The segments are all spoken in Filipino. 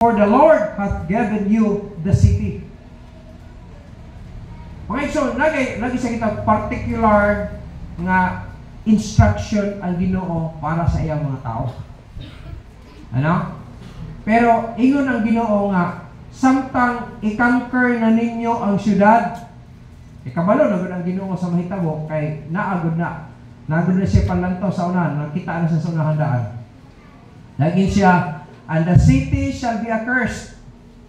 For the Lord hath given you the city. Okay, so lagi sa kita particular nga instruction ang Ginoo para sa iyang mga tao. Ano? Pero ingon ang Ginoo nga samtang i-conquer na ninyo ang syudad, ikabalo na gud ang Ginoo sa mahitabo kay naagod na siya panlanto sa unahan, nakita na sa unahan daan. Lagi siya, and the city shall be accursed.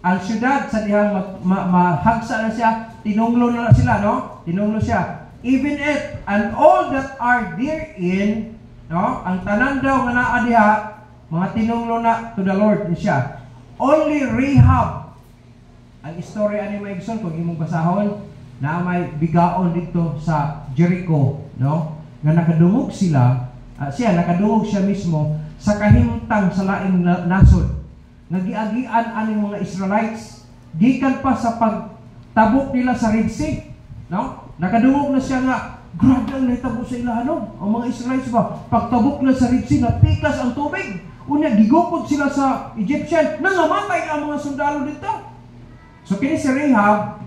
Ang syudad sa dihang mahagsa na siya, tinunglo na sila, no? Tinunglo siya. Even it and all that are therein, no? Ang tanan daw nga naa diha, mga tinunglo na to the Lord siya. Only Rahab, ang istorya ni Maigson, kung imong basahon, na may bigaon dito sa Jericho, no? Nga nakadungog sila, nakadungog siya mismo sa kahimtang sa laing nasod. Nagiagian aning mga Israelites gikan pa sa pagtabok nila sa Red Sea, no? Nakadungog na siya nga grabe ang nahitabo sa ilahanon. Ang mga Israelites ba pagtabok na sa Red Sea napikas ang tubig. Unya gigupod sila sa Egyptian, nangamatay ang mga sundalo dito. So kini si Rahab,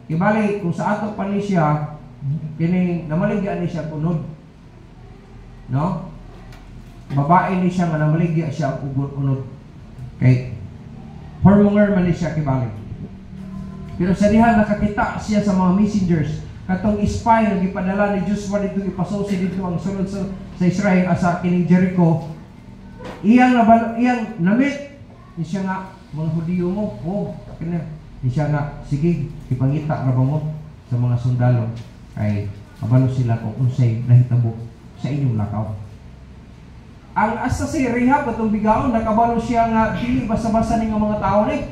ibalik kung sa ato pa ni siya, kini namaligya ni siya unod, no? Babae ni siya nga namaligya siya unod. Kay hormonger man ni siya kibalik. Pero sa diha nakakita siya sa mga messengers katong spy nga gipadala ni Joshua dito ipasusi dito ang sulod sa Israel asa kining Jericho. Iyang namit ni siya nga mga Hudiyo mo, kina ni siya nga sige ipangita ra ba mo sa mga sundalo kay kabalo sila kung unsay nahitabo sa inyong lakaw. Ang asa si Rahab atong bigaon nakabalo siya nga dili basta-basta ning mga tao ni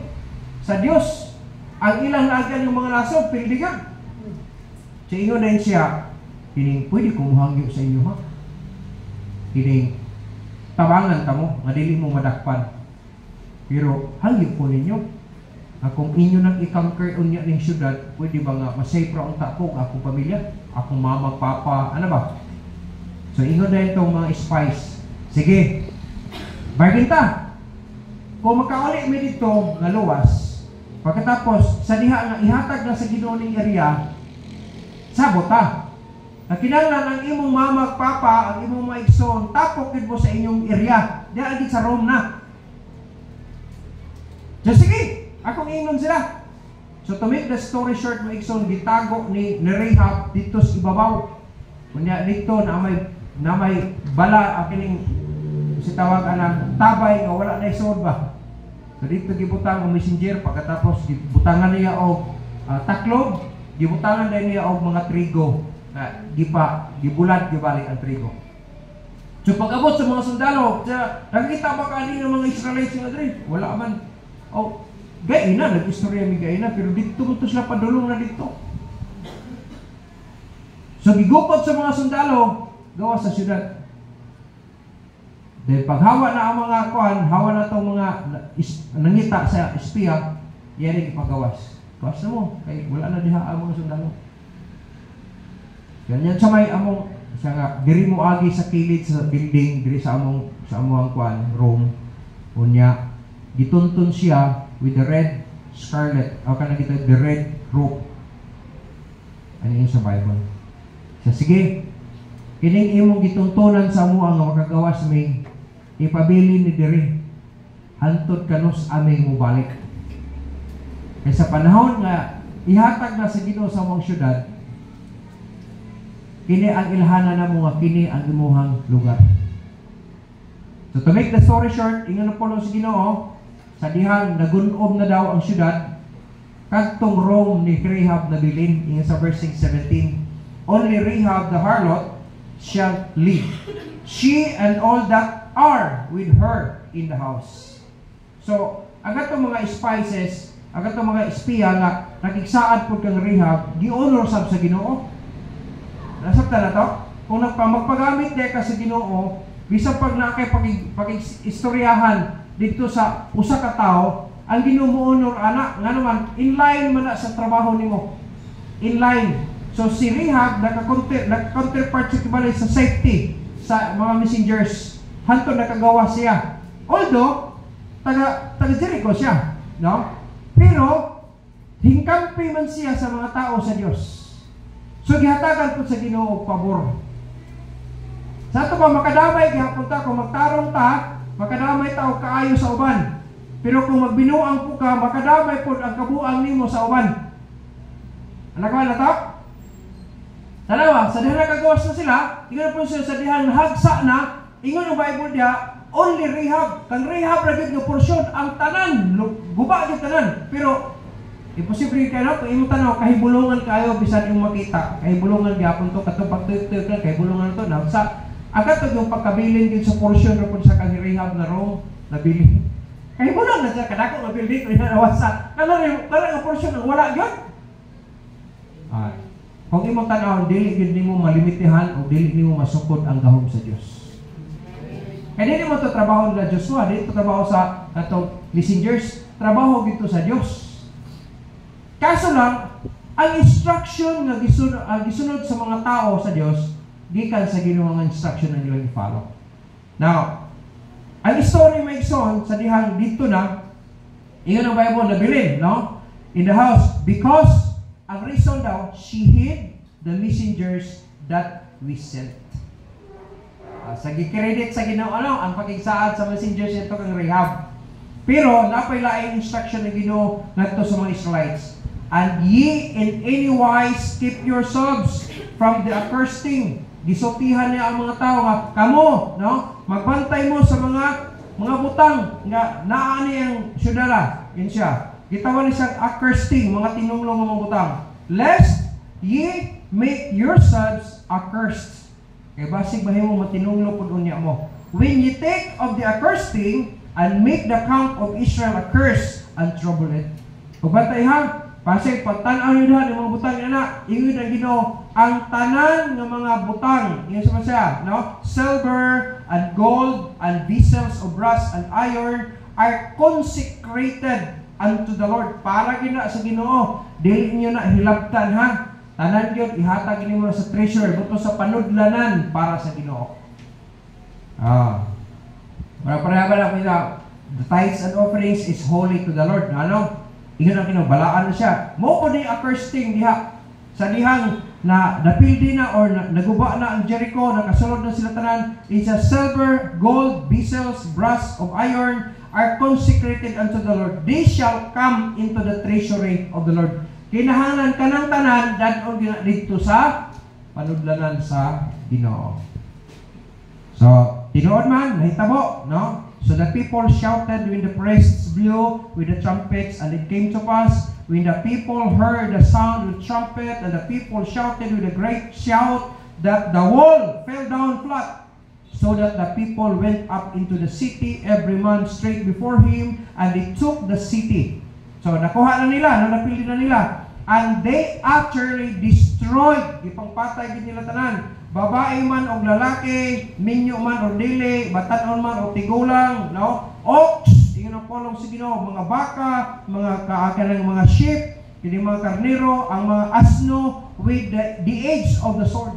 sa Dios. Ang ilang naagan yung mga nasod pildigan. Sa inyo na siya kining pwede kong hangyo sa inyo ha. Kining tabangan kamo nga dili mo madakpan. Pero hangyo po ninyo. Akong inyo nang i-conquer unya ning syudad, pwede ba nga masay pra unta ko akong pamilya, akong mama, papa, ano ba? So ingon na itong mga spies. Sige, bargain ta. Kung makauli mi dito nga luwas, pagkatapos sa diha nga ihatag na sa Ginoo ning area, sabot ta. Nakinahanglan ang imong mama, papa, ang imong mga igsoon, tapok gid mo sa inyong area. Diha gid sa Rome na. So sige, akong ingon sila. So to make the story short, mga igsoon, gitago ni Rahab dito sa ibabaw. Kunya dito na may bala akining si tawag anang tabay nga wala na isod ba. So dito gibutang ang messenger pagkatapos gibutangan niya og taklob, gibutangan din niya og mga trigo na gibulat gibalik ang trigo. So pag-abot sa mga sundalo, nakikita ba kanina ng mga Israelites nga diri? Wala man. Gay na nag-istorya mi gay na pero dito mo to sila padulong na dito. So gigupot sa mga sundalo gawa sa syudad. Dahil paghawa na ang mga hawa na itong mga nangita sa espiya, yan ay ipagawas. Gawas na mo, kaya wala na diha ang mga sundalo. Ganyan sa may among, siya nga, diri mo agi sa kilid sa building, diri sa among room, unya, gituntun siya with the red scarlet, o ka na kita, the red rope. Ano yung sa Bible? So, sige, kining imong gituntunan sa mo ang makagawas may ipabili ni diri hantod kanos aming mubalik. Kaya sa panahon nga ihatag na sa Ginoo sa mong syudad, kini ang ilhana na mo nga kini ang imuhang lugar. So to make the story short, ingon na po sa Ginoo sa dihang nagunob na daw ang syudad kadtong Rome ni Rahab na bilin. Ingon sa verse 17, only Rahab the harlot shall live, she and all that are with her in the house. So, agatong mga spices, agatong mga espiya nga nakigsaad po kang Rahab, gi-honor sab sa Ginoo. Nasabta na to? Kung magpagamit di ka sa Ginoo, bisag pag nakay pag-istoryahan dito sa usa ka tawo, ang Ginoo mo honor ana nga naman in line man na sa trabaho nimo. In line. So si Rahab naka-counterpart sa safety sa mga messengers. Hantod nakagawa siya. Although taga Jericho siya, no? Pero hingkampi man siya sa mga tao sa Dios. So gihatagan po sa Ginoo og pabor. Sa ato ba makadamay gihapon ta kung magtarong ta, makadamay ta og kaayo sa uban. Pero kung magbinuang po ka, makadamay po ang kabuang nimo sa uban. Alakaw na ta? Dalawa, sa dihan nagagawas na sila, ingon po sila sa dihan hagsa na, ingon ang Bible diya, only Rahab. Kang Rahab ra gyud nga porsyon ang tanan, guba gyud tanan. Pero imposible kayo kung imong tanaw kahibulungan kayo bisan imong makita. Kahibulungan gyapon to katong pagtuyok-tuyok lang kahibulungan to na sa agad to yung pagkabilin gyud sa porsyon ra pud sa kang Rahab na rong nabili. Kahibulungan na siya kadako nga building ko nawasa. Kana nga porsyon ang wala gyud. Kung imong tanaw dili gyud nimo malimitihan o dili nimo masukod ang gahom sa Dios. Kaya di mo ito trabaho nila Joshua, di ito trabaho sa atong messengers, trabaho dito sa Diyos. Kaso lang, ang instruction nga gisunod sa mga tao sa Diyos, gikan sa Ginoo instruction na nilang i-follow. Now, ang story may son sa dihang dito na, ingon ang Bible na bilin, no? In the house, because ang reason daw, she hid the messengers that we sent. Sa gikredit sa Ginoo ang pagigsaad sa messengers ito kang Rahab. Pero napay laing instruction ng Ginoo ngadto sa mga Israelites. And ye in any wise keep yourselves from the accursed thing. Gisultihan niya ang mga tao nga kamo, no? Magbantay mo sa mga butang nga naa niyang syudara. Yun siya. Gitawag ni sa accursed thing, mga tinumlong mga butang. Lest ye make yourselves accursed. Kaya basig bahimo matinunglo pud unya mo. When you take of the accursed thing and make the camp of Israel a curse and trouble it. Kung bantay ha, basig pagtan-aw niyo ng mga butang na ingon ang Ginoo ang tanan ng mga butang. Ingon sa siya, no? Silver and gold and vessels of brass and iron are consecrated unto the Lord. Para gina sa Ginoo, dili niyo na hilabtan ha. Tanan yun, ihatag nimo sa treasure, buto sa panudlanan para sa Ginoo. Para lang kita, the tithes and offerings is holy to the Lord. Ano? Ingon ang Ginoo, balaan na siya. Mo ko ni accursed thing diha. Sa dihang na napildi na or naguba na ang Jericho, nakasulod na sila tanan, is a silver, gold, vessels, brass of iron are consecrated unto the Lord. They shall come into the treasury of the Lord. Kinahanglan ka ng tanan dadon dito sa panudlanan sa Ginoo. So, tinuod man, nahitabo, no? So the people shouted when the priests blew with the trumpets, and it came to pass when the people heard the sound with trumpet, and the people shouted with a great shout that the wall fell down flat, so that the people went up into the city, every man straight before him, and they took the city. So nakuha na nila, napili na nila. And they utterly destroyed, ipangpatay din nila tanan. Babae man o lalaki, minyo man o dili, batanon man o tigulang, no? Ox, ingon ang polong sa Ginoo, mga baka, mga kaakanang mga sheep, kini mga karnero, ang mga asno with the edge of the sword.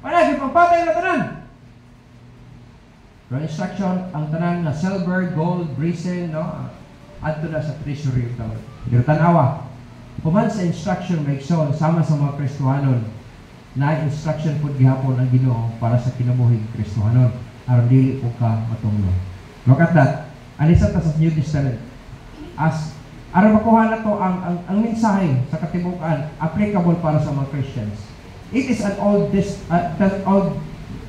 Para ipangpatay nila tanan. Pero instruction, ang tanan na silver, gold, brazen, no? Adto na sa treasury of the Lord. Pero tanawa, kuman sa instruction may so, sama sa mga Kristohanon, na instruction po gihapon ang Ginoo para sa kinabuhing Kristohanon. Aron dili po ka matunglo. Look at that. Alisa ta sa New Testament. As aron makuha na to ang mensahe sa katibukan applicable para sa mga Christians. It is an old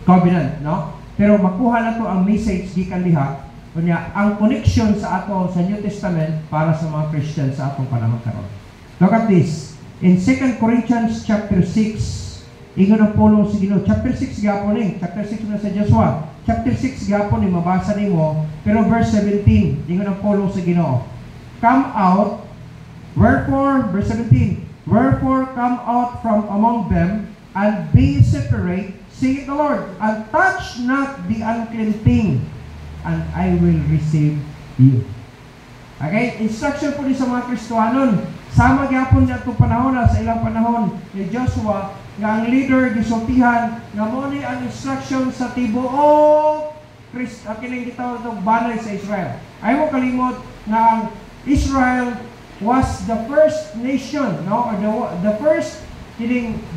covenant, no? Pero makuha na to ang message gikan diha. Kunya ang connection sa ato sa New Testament para sa mga Christians sa atong panahon karon. Look at this. In 2 Corinthians chapter 6, ingon ang Paulo sa Ginoo, chapter 6 gapon ni, chapter 6 na sa Joshua. Chapter 6 gapon ni mabasa nimo, pero verse 17, ingon ang Paulo sa Ginoo. Come out, wherefore, verse 17, wherefore come out from among them and be separate, saith the Lord, and touch not the unclean thing, and I will receive you. Okay, instruction po ni sa mga Kristohanon. Sama gyapon niya itong panahon sa ilang panahon ni Joshua nga ang leader gisultihan nga mo ni ang instruction sa tibuok kining gitawag itong banay sa Israel. Ay mo kalimot nga ang Israel was the first nation, no? Or the first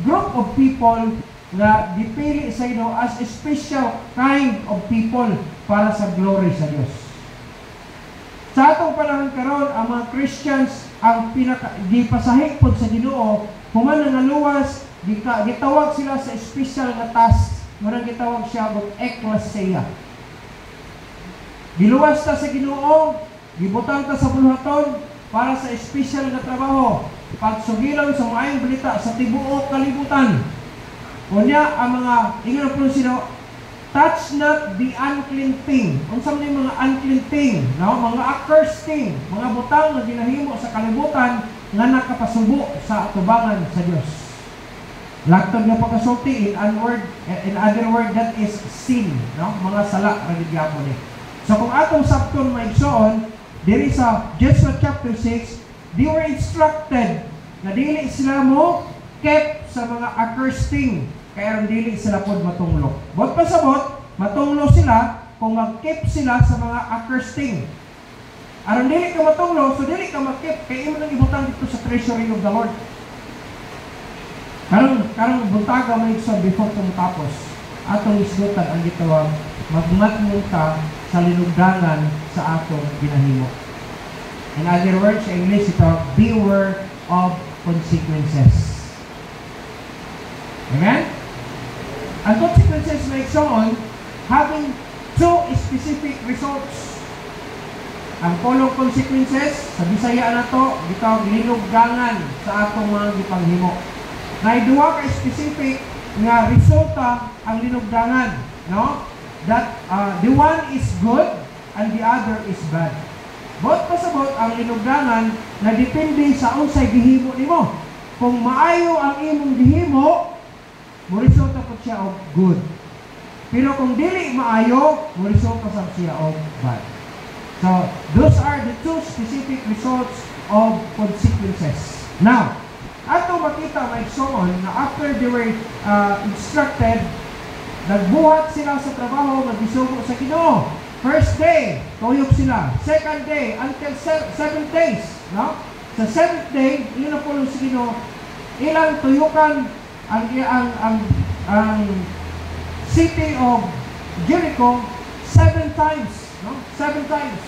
group of people na dipili sa Ginoo as a special kind of people para sa glory sa Dios. Sa atong panahon karon, ang mga Christians ang gipasahig pod sa Ginoo, human nga luwas, gitawag sila sa special nga task, murang gitawag siya og ecclesia. Giluwas ta sa Ginoo, gibutang ta sa buluhaton para sa special nga trabaho, pagsugilaw sa maayong balita sa tibuok kalibutan. Unya ang mga ingon po sino, touch not the unclean thing. Unsa man yung mga unclean thing, no? Mga accursed thing, mga butang nga ginahimo sa kalibutan nga nakapasubo sa atubangan sa Dios. Laktod nga pagkasulti in other word that is sin, no? Mga sala ra gid gyapon ni. So kung atong sabton maigsoon diri sa Joshua chapter 6, they were instructed na dili sila mo kept sa mga accursed thing, kaya ron dili sila pod matunglo. Bot pasabot, matunglo sila kung mag-keep sila sa mga accursed thing. Aron dili ka matunglo, so dili ka mag-keep, kaya imo nang ibutang dito sa treasury of the Lord. Karong buntaga may igsoon before itong tapos, atong isgutan ang gitawag, magmatmong ka sa linugdangan sa atong ginahimo. In other words, sa English ito, beware of consequences. Amen? Ang consequences may igsoon, having two specific results. Ang polong consequences, sa Bisaya na to, gitawag linugdangan sa atong mga gipanghimo. Na duha ka specific nga resulta ang linugdangan, no? That the one is good and the other is bad. Bot pasabot ang linugdangan na depende sa unsay gihimo nimo. Kung maayo ang imong gihimo, mo resulta po siya og good. Pero kung dili maayo, mo resulta sa siya og bad. So, those are the two specific results of consequences. Now, ato makita maigsoon na after they were instructed, nagbuhat sila sa trabaho, nagisugo sa Ginoo. First day, tuyok sila. Second day, until 7 days. No? Sa 7th day, yun na po sa Ginoo, ilang tuyukan ang city of Jericho 7 times. No? 7 times.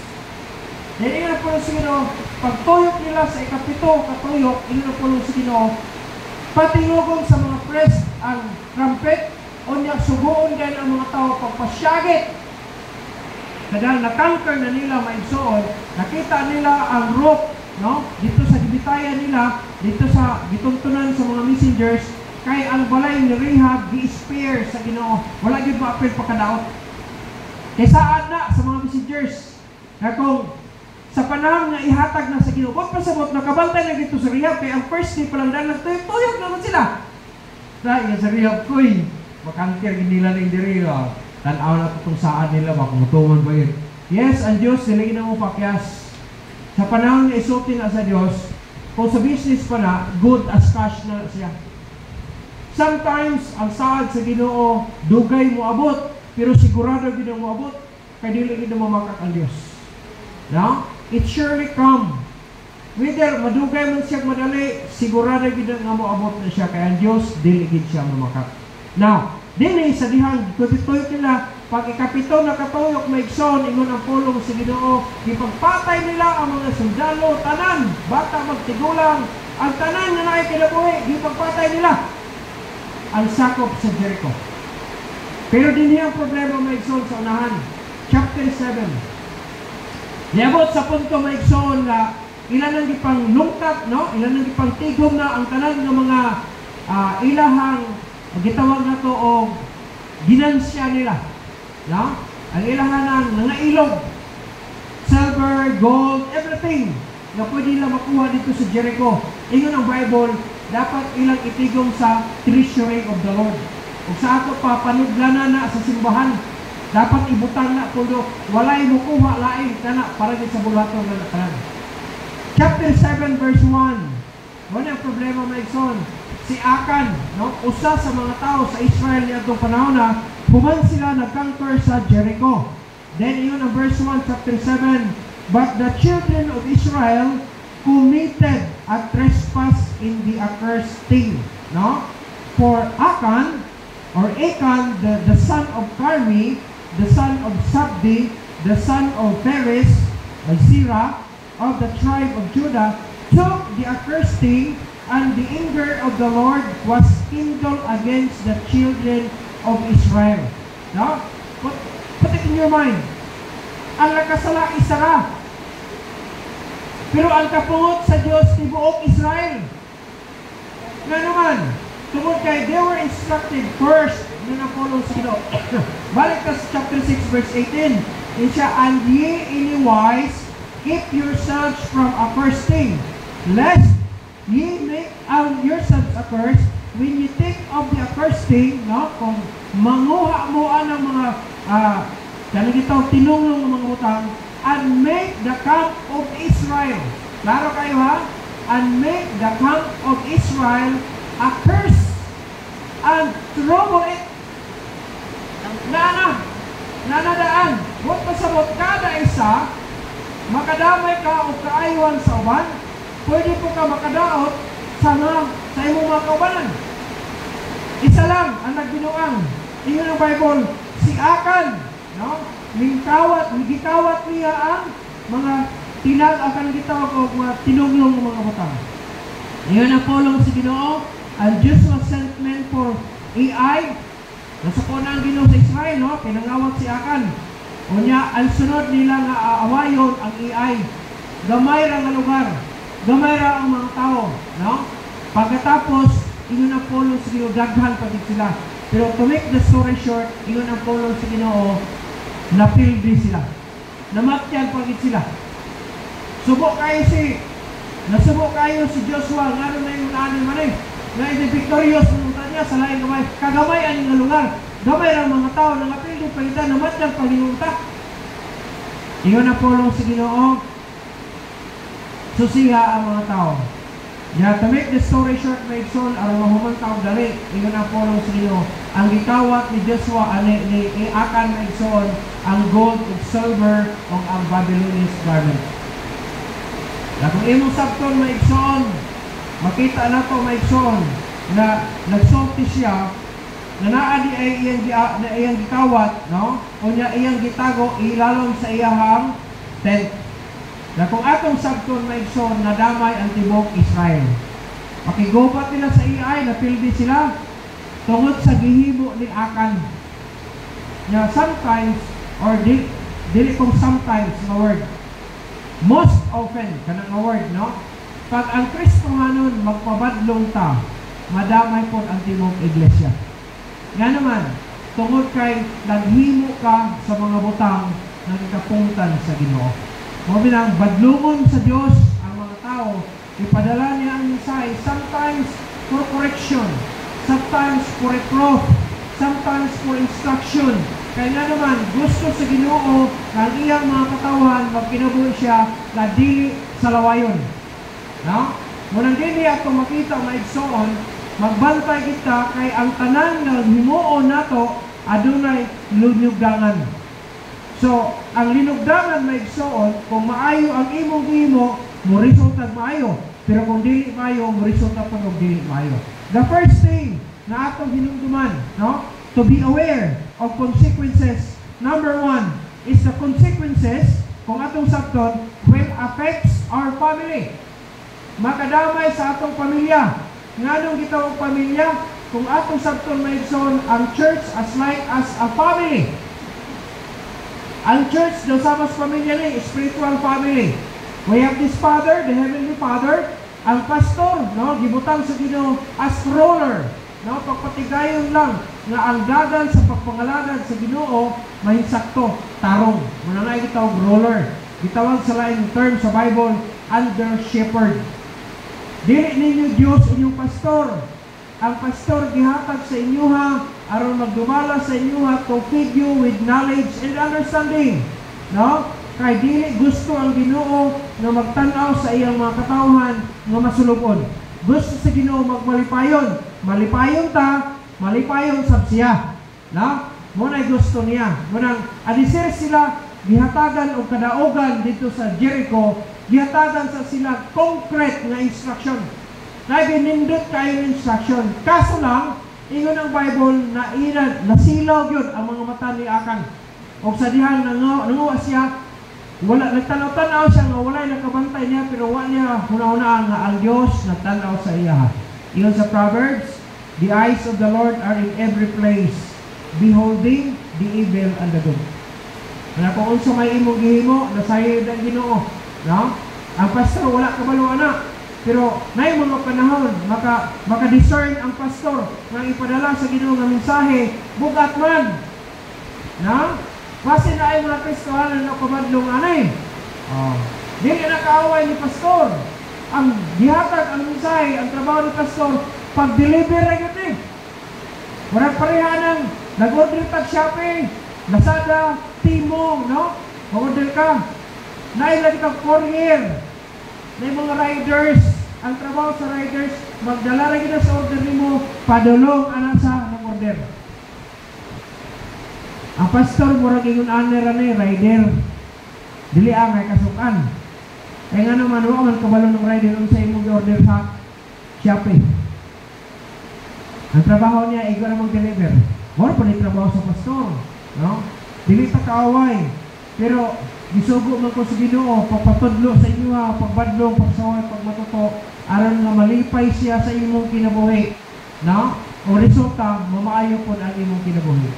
Then yun na po sa Ginoo, pagtuyok nila sa ikapito katuyok, yun na po sa Ginoo, patingugon sa mga priest ang trumpet, unya sugoon din ang mga tao pagpasyagit. Dahil na-conquer na nila maigsoon, nakita nila ang rope, no? Dito sa gibitayan nila, dito sa gituntunan sa mga messengers, kay ang balay ni Rahab gi-spear sa Ginoo. Wala gyud ma-apil pagkadaot. Kay saan na sa mga messengers na kung sa panahon nga ihatag na sa Ginoo, kung pasabot nakabantay na dito sa Rahab, kay ang first day pa lang dahil nagtuyok naman sila. Dahil sa Rahab, kuy, makantir nila ng dirila. Tanaw na itong saan nila, makumutungan ba yun? Yes, ang Diyos, nilagin na mo pakyas. Sa panahon na isulti na sa Diyos, kung sa business pa na, good as cash na siya. Sometimes, ang saad sa Ginoo, dugay mo abot, pero sigurado ginoo mo abot, kaya dili ginoo mamakak ang Diyos. No? It surely come. Whether madugay man siya madali, sigurado ginoo nga mo abot na siya, kaya ang Diyos, dili gid siya mamakak. Now, dili sa dihang tutuyok nila, pag ikapito na katuyok maigsoon, ingon ang pulong sa Ginoo, ipagpatay nila ang mga sundalo, tanan, bata magtigulang, ang tanan na nakikinabuhi, ipagpatay nila ang sakop sa Jericho. Pero din ang problema maigsoon sa unahan. Chapter 7. Niabot sa punto maigsoon na ilan ang ipang lungkat, no? Ilan ang ipang tigom na ang tanan ng mga ilahang gitawag na to o ginansya nila. No? Ang ilahanan, mga ilog, silver, gold, everything na pwede nila makuha dito sa Jericho. Ingon ang Bible, dapat ilang itigong sa treasury of the Lord. Kung sa ato pa, panuglanan na sa simbahan, dapat ibutang na pulo, walay mukuha laing kana para din sa bulaton na nakalan. Chapter 7 verse 1. Wala ang problema maigsoon. Si Akan, no? Usa sa mga tao sa Israel ni atong panahon na human sila nag-conquer sa Jericho. Then yun ang verse 1 chapter 7, But the children of Israel committed a trespass in the accursed thing. No? For Achan, the son of Carmi, the son of Sabdi, the son of Perez, Zerah, of the tribe of Judah, took the accursed thing, and the anger of the Lord was kindled against the children of Israel. No? Put it in your mind. Ang nakasala Isara. Pero ang kapungot sa Diyos ni buong Israel. Nga naman, tungkol kay they were instructed first na na-follow sa Ginoo. Balik ka sa chapter 6 verse 18. Yan siya, and ye anywise keep yourselves from accursed thing, lest ye make yourselves accursed when you think of the accursed thing, no? Kung manguha-muha ng mga kanang ito, tinulong ng mga utang, and make the camp of Israel. Klaro kayo ha? And make the camp of Israel a curse and trouble it. Nanadaan. Huwag pasabot kada isa, makadamay ka o kaaywan sa uban, pwede po ka makadaot sa imong mga kaubanan. Isa lang ang nagbinuang. Ingon ang Bible, si Achan, no? Gikawat niya ang mga akan gitawag o mga tinunglong ng mga butang. Iyon ang polong si Ginoo, and Joshua sent men for Ai. Nasa ko na ang Ginoo sa Israel, no? Pinangawat si Achan. O niya, ang sunod nila nga aawayon ang Ai. Gamay ra nga lugar. Gamay ra ang mga tao, no? Pagkatapos, iyon ang polong si Ginoo, daghan pa din sila. Pero to make the story short, iyon ang polong si Ginoo, napildi sila. Namatyan pagit sila. Nasubok kayo si Joshua, nga rin na yung nanin man eh. Na ito victorious ng niya sa laing gamay. Kagamay ang nga lugar. Gamay ang mga tao, napildi pagitan, namatyan paginunta. Iyon ang polong si Ginoo, susiha ang mga tao. Yeah, to make the story short, may son, aron mahuman taong dali, iyon ang polong sa Ginoo. Ang gitawat ni Joshua, ni Achan may son, ang gold ug silver o ang Babylonian garment. Na kung imong sabton may son, makita na to may son, na nagsulti siya, na naadi ay iyang gitawat, no? O niya iyang gitago, ilalong sa iyahang tent. Na kung atong sabton may son, nadamay ang tibok Israel. Makigupat nila sa Ai, napildi sila tungod sa gihimo ni Achan. Na sometimes, or dili kong sometimes na word, most often, kanang nga word, no? Pag ang Kristohanon magpabadlong ta, madamay po ang tibok iglesia. Nga naman, tungod kay naghimo ka sa mga butang na ikapuntan sa Ginoo. Mabilang badlungon sa Diyos ang mga tao, ipadala niya ang mensahe, sometimes for correction, sometimes for reproof, sometimes for instruction. Kaya nga naman, gusto sa Ginoo ng iyang mga katawan, magkinabuhi siya na dili sa lawayon. No? Munang dili ato makita maigsoon, magbantay kita kay ang tanan nga himuon nato adunay lunyugdangan. So, ang linugdangan may igsoon, kung maayo ang imong himo, mo resultag maayo. Pero kung dili maayo, mo resultag pa kung dili maayo. The first thing na atong hinungduman, no? To be aware of consequences. Number 1 is the consequences, kung atong sabton, will affects our family. Makadamay sa atong pamilya. Nganong gitawag pamilya? Kung atong sabton may igsoon, ang church as like as a family. Ang church, daw sa mas pamilya ni, spiritual family. We have this Father, the Heavenly Father. Ang pastor, no, gibutang sa Ginoo as ruler. No, pagpatigayon lang nga ang dagan sa pagpangalanan sa Ginoo mahinsakto, tarong. Muna na gitawag ruler. Gitawag sa lain term sa Bible, under shepherd. Dili ninyo Dios inyong pastor. Ang pastor gihatag sa inyoha aron magdumala sa inyoha to feed you with knowledge and understanding. No? Kay dili gusto ang Ginoo na magtan-aw sa iyang mga katawhan nga masulubon. Gusto sa Ginoo magmalipayon. Malipayon ta, malipayon sab siya. No? Muna'y gusto niya. Munang adisir sila gihatagan o kadaogan dito sa Jericho, gihatagan sa sila concrete nga instruction. Naginindot kayo instruction. Kaso lang, ingon ang Bible na nasilaw yun ang mga mata ni Akan. O sa dihan, nanguwa siya, wala, nagtanaw-tanaw siya nga wala nakabantay niya, pero wala niya huna-hunaan nga ang Diyos nagtanaw sa iya. Iyon sa Proverbs, the eyes of the Lord are in every place, beholding the evil and the good. Kaya kung unsa may imong gihimo, nasayod ang Ginoo. No? Ang pastor wala kabalo anak. Pero may mga panahon, maka-discern ang pastor nga ipadala sa Ginoo nga mensahe, bugat man. No? Kasi na ay mga Kristohanan na kumadlong anay. Dili na kaaway ni pastor. Ang gihatag, ang mensahe, ang trabaho ni pastor, pag-deliver na yun eh. Walang pareha ng nag-order tag Shopee, Lazada, Timo, no? Mag-order ka. Nailan ka courier. May mga riders. Ang trabaho sa riders, magdala rin na sa order mo, padulong anak sa nag-order. Ang pastor, murag ingon aner-aner, rider. Dili ang ay kasukan. Kaya nga naman, huwag ang kabalo ng rider kung sa imong order sa Shopee. Ang trabaho niya, ikaw na mag-deliver. Or pa rin trabaho sa pastor. No? Dili ta kaaway. Pero, gisugo man ko sa Ginoo, pagpatudlo sa inyo ha, pagbadlong, pagsaway, pagmatuto, aron nga malipay siya sa imong kinabuhi. No? O resulta, mamaayo po ang imong kinabuhi.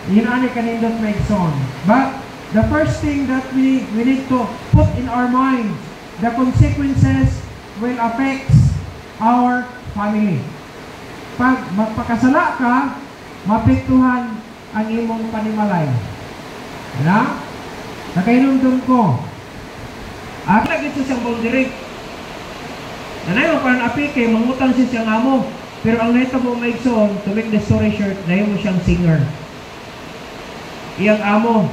Yun ani kanindot may son. But, the first thing that we need to put in our minds, the consequences will affect our family. Pag magpakasala ka, mapektuhan ang imong panimalay. Ano? Nakainundong ko. Lagi siya siyang boundary. Nanay mo parang apike, mangutang siya siyang amo. Pero ang neto mo maigsoon, to make the story short, dahil mo siyang singer. Iyang amo,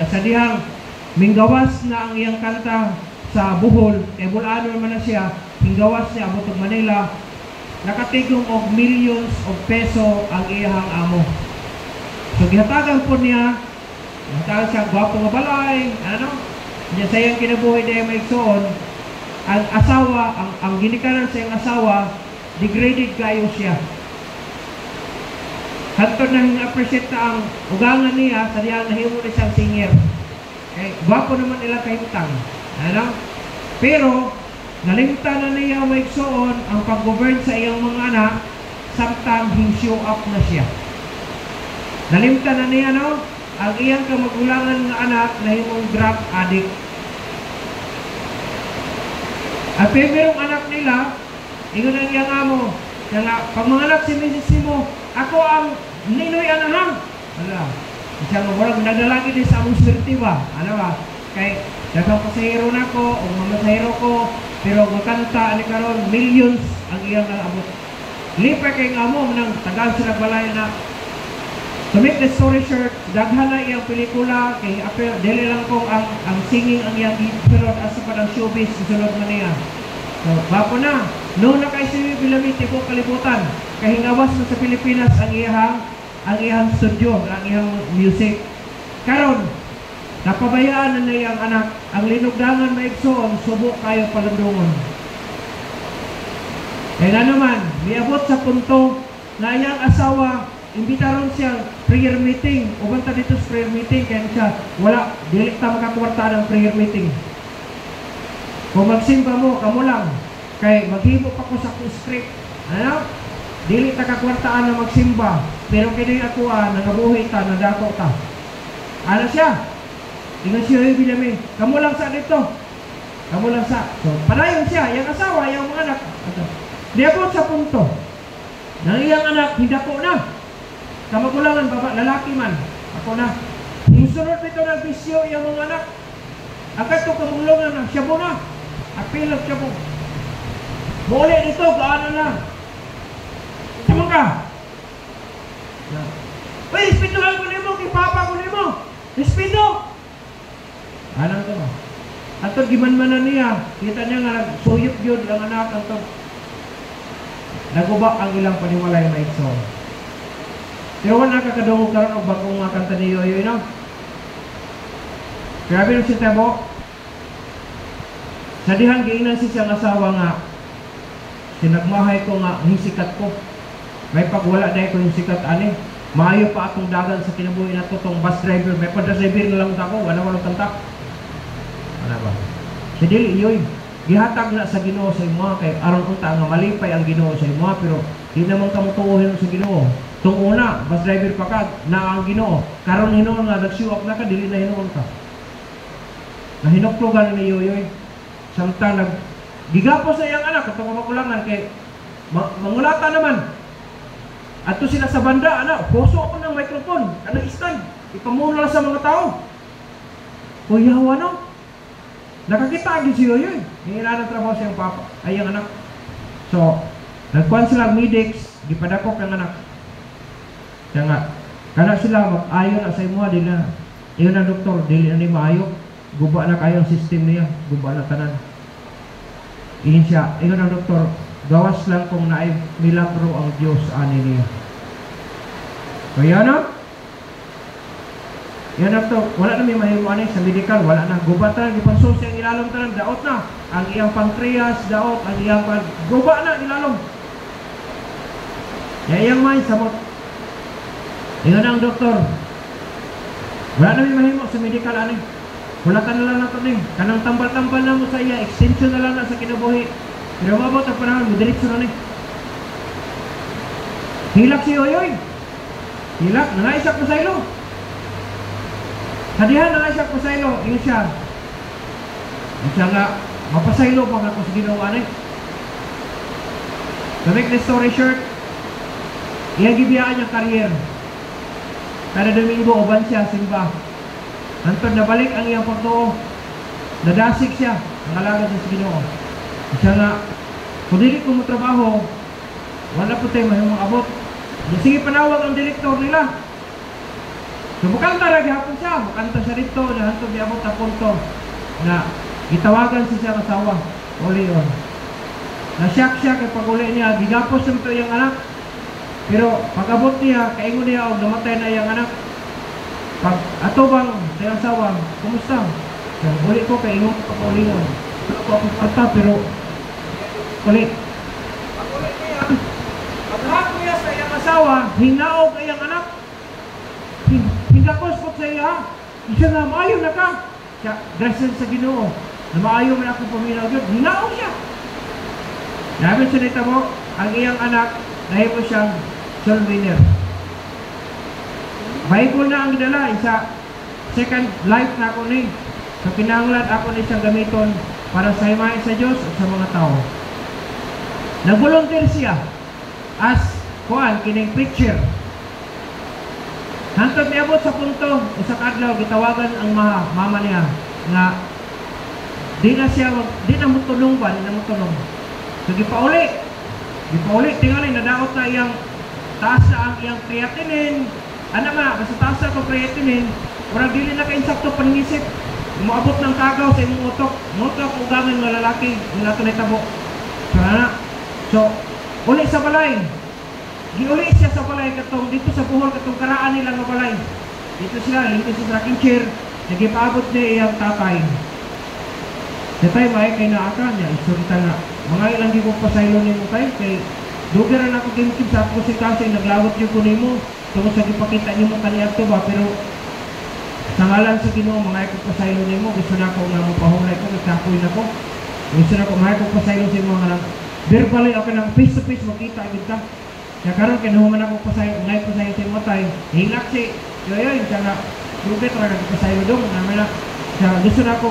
sa dihang, minggawas na ang iyang kanta sa Bohol, bulano naman na siya, minggawas niya abot ng Manila, nakatigong og millions of peso ang iyang amo. So gihatagan po niya, gihatagan siya, gwapo nga balay, ano? Niya sa iyang kinabuhi na may igsoon, ang asawa, ang ginikanan sa iyang asawa, degraded kayo siya. Hantod na hing-appreciate na ang ugangan niya, sa diyang nahimo na siyang singer. Okay? Gwapo naman nila kahintang. Ano? Pero, nalimta na niya maigsoon ang pag-govern sa iyang mga anak, samtang hing-show up na siya. Nalimta na niya, no? Ang iyang kamagulangan ng anak na himong drug addict. At merong anak nila, ingon ang iyang amo, na pag mga anak si Mrs. mo, ako ang ninoy anahang. Wala. Siya nga, walang nadalagi din sa among swerte ba? Ano ba? Kay, dagang pasahero na ko, o mga pasahero ko, pero magkanta, ani karon millions ang iyang abot. Lipa kay nga mo, nang tagal sila balay na. To make the story short, daghan na iyang pelikula, kay dili lang kong ang singing ang iyang ipirod asa pa ng showbiz, isulod man niya. So, bapo na. Noong na kay si Bilamiti po kalibutan, kahingawas na sa Pilipinas ang iyang studio, ang iyang music. Karon, napabayaan na iyang anak, ang linugdangan maigsoon, subok kayo palandungon. Kaya na naman, miabot sa punto na iyang asawa, imbitaron siya prayer meeting, o banta dito sa prayer meeting, kaya siya, wala, dilikta makakwarta ng prayer meeting. Kung magsimba mo, kamo lang. Kay maghimo pa ko sa script. Ano? Dili ta kakwartaan na magsimba. Pero kini ako nangabuhi ta, nadako ta. Ano siya? Ingon siya yung Benjamin. Kamo lang sa dito. Kamo lang sa. So, padayon siya. Yung asawa, yung mga anak. Diabot sa punto. Nang iyang anak, hindako na. Kamagulangan, baba, lalaki man. Ako na. Yung sunod nito ng bisyo, yung mga anak. Agad ito kamulungan na. Siya mo na. Apilot siya mo. Muli dito, gaano na. Sama ka. Uy, ispituhan ko nimo, kipapa ko nimo. Ispito. Anong ko ba? Ato giman-manan niya. Kita niya nga nagsuyop yun ang anak. Ato. Nagubak ang ilang paniwalay na ito. Pero wala nakakadungog karon og bagong mga kanta ni Yoyoy, no? Grabe rin siya tabo. Sa dihan giinan siya ang asawa nga sinagmahay ko nga hisikat ko. May pagwala dahil ko yung sikat ani. Maayo pa atong dagan sa kinabuhi na to tong bus driver. May pa-driver na lang ako, wala walang tantak. Ano ba? Sa dili iyoy. Gihatag na sa Ginoo sa imo kay aron unta nga malipay ang Ginoo sa imo pero di naman ka motuohin sa Ginoo. Tung una, bus driver pa ka na ang Ginoo. Karon hinuon nga nagsiwak na ka dili na hinuon ka. Nahinuklogan ni Yoyoy. Samtang gigapos sa iyang anak katong makulangan kay mangulata naman. Ato sila sa banda, puso ako ng microphone, kanang stand, ipamuna sa mga tao. Kuyawa no? Nakakita agad si Yoyoy. Hihila ng trabaho siyang papa, ay ang anak. So, nagkuhan sila medics, gipadakop ang anak. Kaya nga, kana sila mag-ayo na sa imuha, dili na. Iyon ang doktor, dili na ni maayo. Guba na kayo ang system niya, guba na tanan. Iyon siya, iyon ang doktor, gawas lang kung naay milagro ang Diyos ani niya. Kaya na? Yan na to, wala na may mahimuan sa medical, wala na. Guba tanan, ipansos yung ilalong tanan, daot na. Ang iyang pancreas, daot, ang iyang guba na, ilalong. Kaya iyang mind, samot. Yan ang doktor. Wala na may mahimo sa medical ani. Hulatan na lang nato ni. Kanang tambal-tambal na mo sa iya, extension na lang na sa kinabuhi. Pero mabot ang panahon, madiretso na ni. Hilak si Yoyoy. Hilak, nangaisak ko sa ilo. Hadihan nangaisak ko sa ilo. Ingat siya. Ingat siya nga, mapasaylo pag ako sa Ginoo ani. To make the story short, iyang gibiyaan niyang karir. Kada Domingo, uban siya, simba. Hantod nabalik ang iyang pagtuo. Nadasig siya, ang alagad sa Ginoo. Siya nga, kung dili ko mo trabaho, wala po tayo mahimong abot. Sige panawag ang direktor nila. So bukanta na gihapon siya, bukanta siya dito, nahantod niya abot na punto na gitawagan siya ng asawa. Uli yun. Nasyak siya kay pag-uli niya, gigapos sa ito yung anak. Pero pag-abot niya, kaingon niya o namatay na yung anak. Pag atubang sa iyang asawa, kumusta? So, uli ko kaingon pag-uli yun. Wala ko akong kanta pero ulit. Pag-uli niya, pag-hako niya sa iyang asawa, hinaog ang iyang anak. Hingakos po sa iya. Isa na, maayo na ka. Siya, gracias sa Ginoo. Na maayo man ako paminaw yun. Hinaog siya. Namin siya nitabo, ang iyang anak, nahimo siyang soul winner. Bible na ang gidala, isa second life na ako ni. So kinahanglan ako ni siyang gamiton para sa himayan sa Diyos at sa mga tao. Nag-volunteer siya as kining preacher. Hantod niabot sa punto, usa ka adlaw gitawagan ang mama niya nga di na mo tulong ba, di na mo tulong. So gipauli, tingali nadaot na iyang taas na ang iyang creatinine. Ano ma, basta taas na ang creatinine, warang dili na ka-insakto paningisip. Umaabot ng kagaw sa imong utok. Mutok ugangan ng lalaki, yung nato na itabo. So, uli sa balay. Giuli siya sa balay katong dito sa buhol katong karaan nila nga balay. Dito sila, dito sa tracking chair, nagipaabot niya iyang tatay. Tatay, may kay naaka niya, isurita na. Mga ilang di ko pasaylo ni mo tayo, kay dugaran ako kimkim sa ako si kasi naglawat yung kunin mo. Tungkol sa ipakita niyo mo kaniyag to ba, pero sa ngalan sa Ginoo, mga ikong pasaylo ni mo, gusto na ako nga mapahulay ko, nagkakoy na ko. Gusto na ako, mga ikong pasaylo sa mga lang. Verbally, ako ng face to face, makita agad ka. Kaya karon kinuhuman ako pasaylo, mga ikong pasaylo sa mga tayo. Hilak si, yoyoy, siya nga, lupit, wala nagpasaylo doon, naman na, siya, gusto na ako,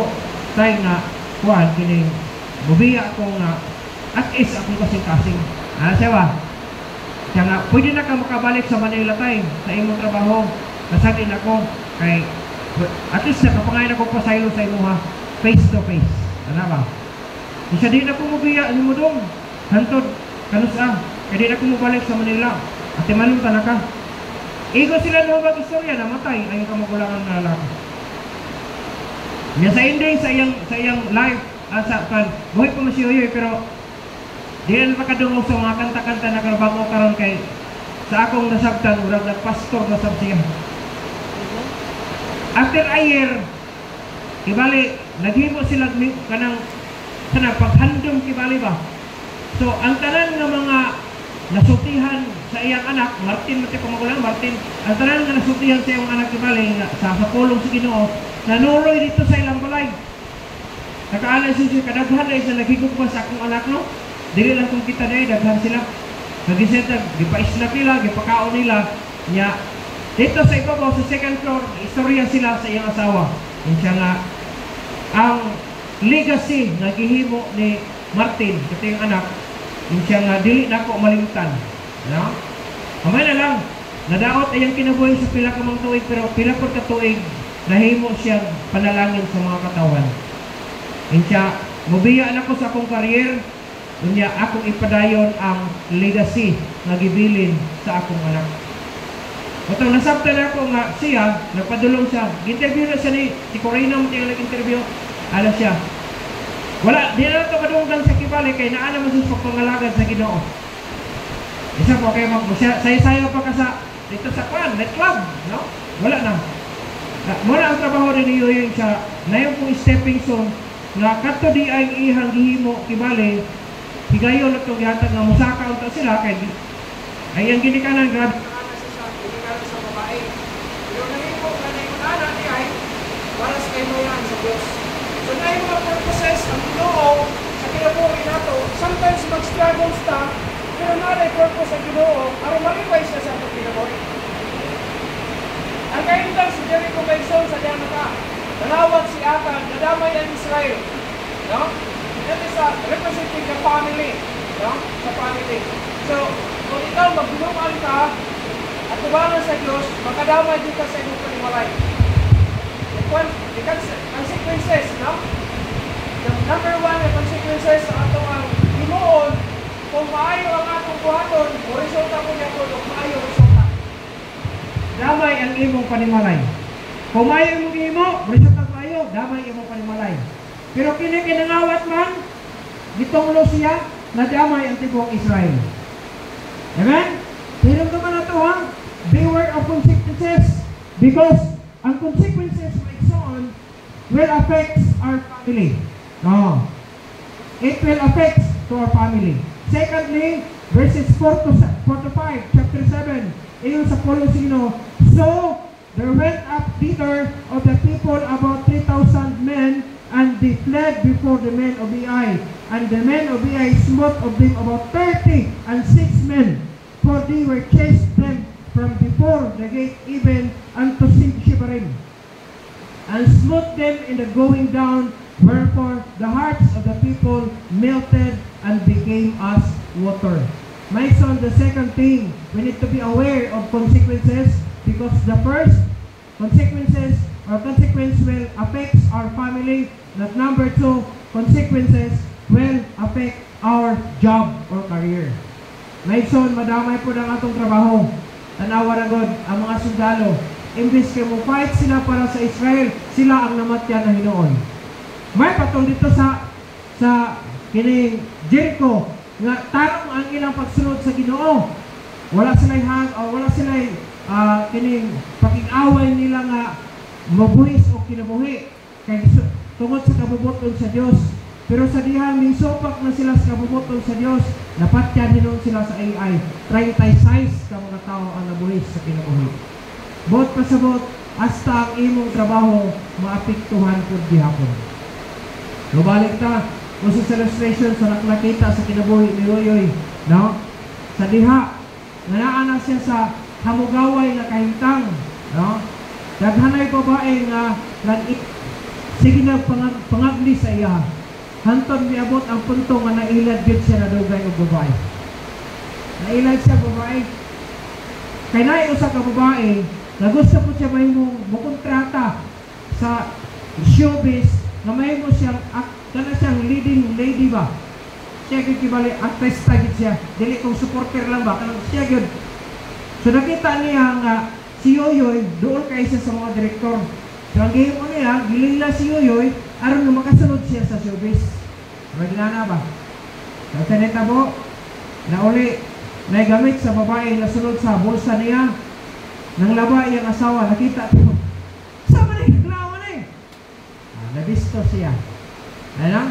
tayo nga, kuhan, kining, bubiya ako nga, at is ako kasing-kasing. Ano siya ba? Siya nga, pwede na ka makabalik sa Manila tayo, sa imong trabaho, nasagin ako, kay, at least nakapangayon ako pasaylo sa imo ha, face to face. Ano ba? Isa di na ko mubiya, ano mo doon? Hantod, kanusa, kaya di na ko mabalik sa Manila. At imanong ka na ka. Igo sila na mag-istorya, namatay, ay kamagulangan na lalaki. Sa ending, sa iyang life, buhay pa mo si Yoyoy, pero di na nakadungog sa mga kanta-kanta na karabago karon kay sa akong nasabtan, urag na pastor nasab siya. After a year, Kibali, naghimo sila kanang paghandom kibali ba? So, ang tanan nga mga nasutihan sa iyang anak, Martin, mati pamagulang, Martin, ang tanan nga nasutihan sa iyang anak kibali, sa pulong sa Ginoo, nanuroy dito sa ilang balay. Nakaanay siya, kadaghan ay sa nagigog pa sa akong anak, no? Dili lang kung kita na daghan sila. Nagisenta, gipaisla nila, gipakaon nila, niya, dito sa ibabaw, sa second floor, istorya sila sa iyang asawa. Yan siya nga, ang legacy na gihimo ni Martin, ito yung anak, yun siya nga, dili na ako malimutan. No? Kamay na lang, nadaot ay ang kinabuhi sa pila ka mga tuig, pero pila po ka tuig, nahimo siyang panalangin sa mga katawan. Yun siya, mubiya na ko sa akong career, unya akong ipadayon ang legacy na gibilin sa akong anak. Otong nasabtan ako nga siya, nagpadulong siya, interview na siya si Corina mo tiyang nag-interview, alam siya, wala, di na ito madunggan sa kibali, kaya naana mo sa pagpangalagad sa Ginoo. Isa po kayo sayo-sayo pa ka sa, dito sa kwan, net club, no? Wala na. Muna ang trabaho rin niyo yun siya, na yung pong stepping stone, na kato di ay ihang gihimo kibali, higayon na itong yatag nga musaka unta sila, kaya ay ang ginikanan, grabe. Sa babae. Pero nahimo ka na yung anak niya ay para sa kaimuyan sa Diyos. So na yung mga purposes ang Ginoo sa kinabuhi nato. Sometimes mag-struggle ta, pero na yung purpose ang Ginoo aron malipay siya sa atong kinabuhi. Ang kaintan si Jericho Benson sa diyan ka, nanawag si Akab, nadamay ang Israel. No? That is representing the family. No? Sa family. So, kung ikaw magbinuman ka, at tubangan sa Diyos, makadamay dito sa inyong panimalay. The consequences, no? The number one, the consequences sa atong ang himuon, kung maayo ang atong buhaton, o resulta ko niya po, kung maayo resulta. Damay ang imong panimalay. Kung maayo imong imo, resulta ko maayo, damay imong panimalay. Pero kinikinangawat man, gitonglo siya, na damay ang tibok Israel. Amen? Pero naman na ito, ha? Beware of consequences, because ang consequences like son will affect our family. No. It will affect to our family. Secondly, verses 4 to 5, chapter 7, iyon sa Colosino, so there went up thither of the people about 3,000 men, and they fled before the men of Ai, and the men of Ai smote of them about 30 and 6 men, for they were chased them from before the gate even unto Shebarim, and smote them in the going down, wherefore the hearts of the people melted and became as water. My son, the second thing, we need to be aware of consequences, because the first consequences or consequence will affect our family, that number two, consequences will affect our job or career. My son, madamay po ng atong trabaho. Tanawa na God, ang mga sundalo, imbis kayo mo fight sila para sa Israel, sila ang namatyan na Hinoon. May patong dito sa kining Jericho, nga tarong ang ilang pagsunod sa Ginoo. Wala sila'y wala sila'y kining pakig-away nila nga mabuhis o kinabuhi. Kaya tungod sa kabubuton sa Diyos. Pero sa dihan, may sopak na sila sa kabubuton sa Diyos, napatyan hinon sila sa AI. 36 ka mga tao ang nabuhis sa kinabuhi. Bot pasabot, hasta ang imong trabaho, maapiktuhan po gihapon. Lubalik ta, kung sa illustration sa nakita sa kinabuhi ni Yoyoy, no? Sa diha, nanaan na siya sa hamugaway na kahintang, no? Daghanay babae nga sige na pangagli sa iya. Hantod miabot ang punto nga nailad yun siya na dugay o babae. Nailad siya babae. Kaya naiusa ka babae, na gusto po siya may mukontrata sa showbiz, na may mo siyang leading lady ba? Siya yun kibali, artista yun siya. Dili kong supporter lang ba? Siya yun. So nakita niya nga si Yoyoy, doon kayo siya sa mga direktor. So ang game mo niya, gilila si Yoyoy, aron na makasunod siya sa showbiz. Magilana ba? So tanita po, na uli, naigamit sa babae na sunod sa bulsa niya, nang laba iyang asawa, nakita po, sama na yung naglawan eh. nabisto siya. Ano?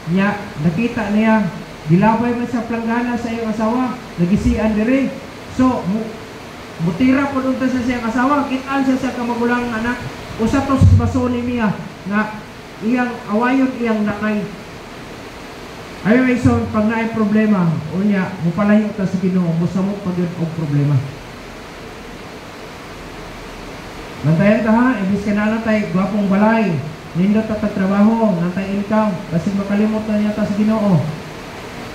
Niya, nakita niya, gilabay man sa planggana sa iyong asawa, nagisian diri. So, mutira po doon sa siyang asawa, kitaan siya sa kamagulang anak, usa to sa basoni niya, na iyang awayon iyang nakay. Ayaw ay son, pag naay problema, o niya, mupalayo ta sa Ginoo, musamot pag yun og problema. Nantayan ta ha, ibis ka na tayo, gwapong balay, nindot at trabaho, nantay income, kasi makalimot na niya ta sa Ginoo.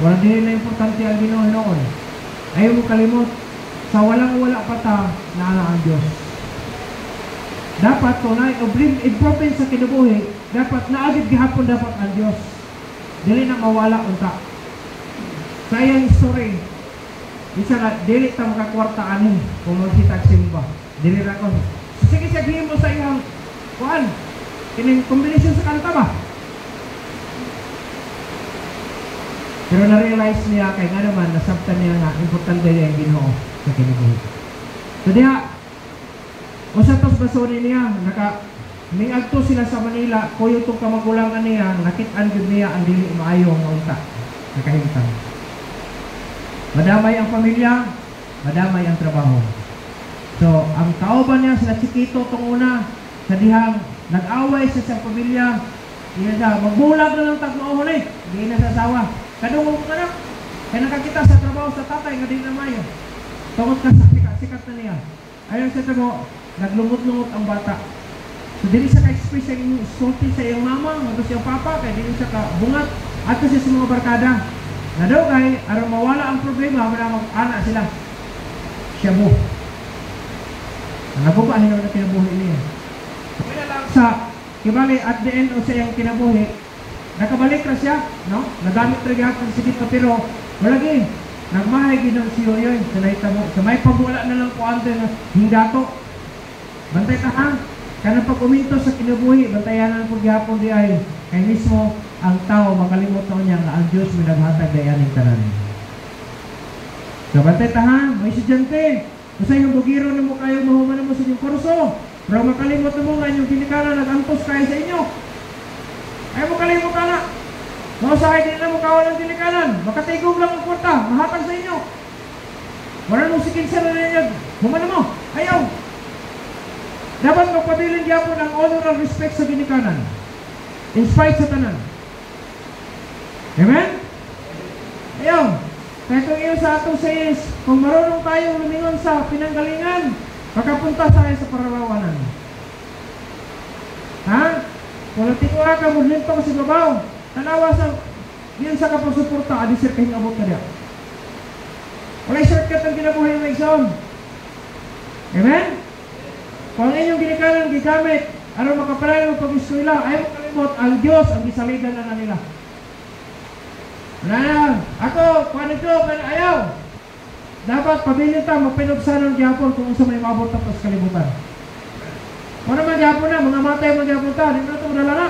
Wala din na importante ang Ginoo noon. Ayaw mo kalimot, sa walang-wala pa ta, naala ang Diyos. Dapat kung na-important sa kinabuhi, dapat naagid gihapon dapat ang Diyos. Dili na mawala unta. Sayang story. Isa na, dili ta makakwarta anin kung magkita simba. Dili ra ko. Sige siya mo sa iyang kuan. Kining combination sa kanta ba? Pero na-realize niya kay nga naman, nasabtan niya nga, importante niya yung Ginoo sa kinabuhi. So diha, usa tos basuri niya, mingagto sila sa Manila, kuyo itong kamagulangan niya, nakit-an yun niya ang dili maayo nga unta. Nakahintang. Madamay ang pamilya, madamay ang trabaho. So, ang kauban niya, sila Chikito itong una, sa dihang nag-away siya sa pamilya, hindi na magbulag na lang tagmauhon eh, hindi na sa asawa. Kadungog ka na, kaya nakakita sa trabaho sa tatay, nga di na mayo. Tungod ka sa sikat na niya. Ayun sa tago, naglungot-lungot ang bata. So, dili siya ka-express sa iyong sulti sa iyong mama, mato siyang papa, kaya dili siya ka-bungat, ato siya sa mga barkada. Na daw kay, aron mawala ang problema, muna mag-ana sila. Siya bu. Nabuka, hinaw na kinabuhi niya. Kaya lang sa, kibali, at the end o sa iyong kinabuhi, nakabalik na siya, no? Nagamit rin hapon sa dito, pero walagi, nagmahay ginong siyo yun, sa may pagwala na lang po ante na hingdato. Bantay ka ha? Kaya pag uminto sa kinabuhi, bantayanan po gihapon di ay, kaya mismo ang tao makalimot na niya na ang Diyos may naghatag dayaning tanan. So bantay ta ha? May estudyante, kasi yung bugiro na mo kayo mahuman na mo sa inyong kurso, pero makalimot na mo nga inyong kinikala nag-antos kayo sa inyo. Ay mo kalimot ka na. Mausahay din na mo kawalan tinikanan, makatigog lang ang kwarta, mahatag sa inyo. Wala nung sikinsa na ninyo, human na mo, ayaw. Dapat magpabilin gyapon ang honor and respect sa ginikanan. In spite sa tanan. Amen? Ayaw. Kaya kung iyo sa atong sayes, kung marunong tayong lumingon sa pinanggalingan, makapunta tayo sa parawawanan. Ha? Kung natinguha ka, mudlinto ka sa babaw, tanawa sa, yun sa kapagsuporta, adisir kahing abot ka diya. Wala'y shortcut ang kinabuhay ng igsoon. Amen? Kung ang inyong ginikanan gigamit, ano makapalayo ng pag-eskwela, ayaw makalimot, ang Diyos ang gisaligan na nila. Wala na, ako, kung ito, ayaw. Dapat pabilin ta, magpinugsan ng Japon kung sa may mabot na sa kalibutan. Kung naman Japon na, mga matay mga Japon ta, hindi na ito madala na.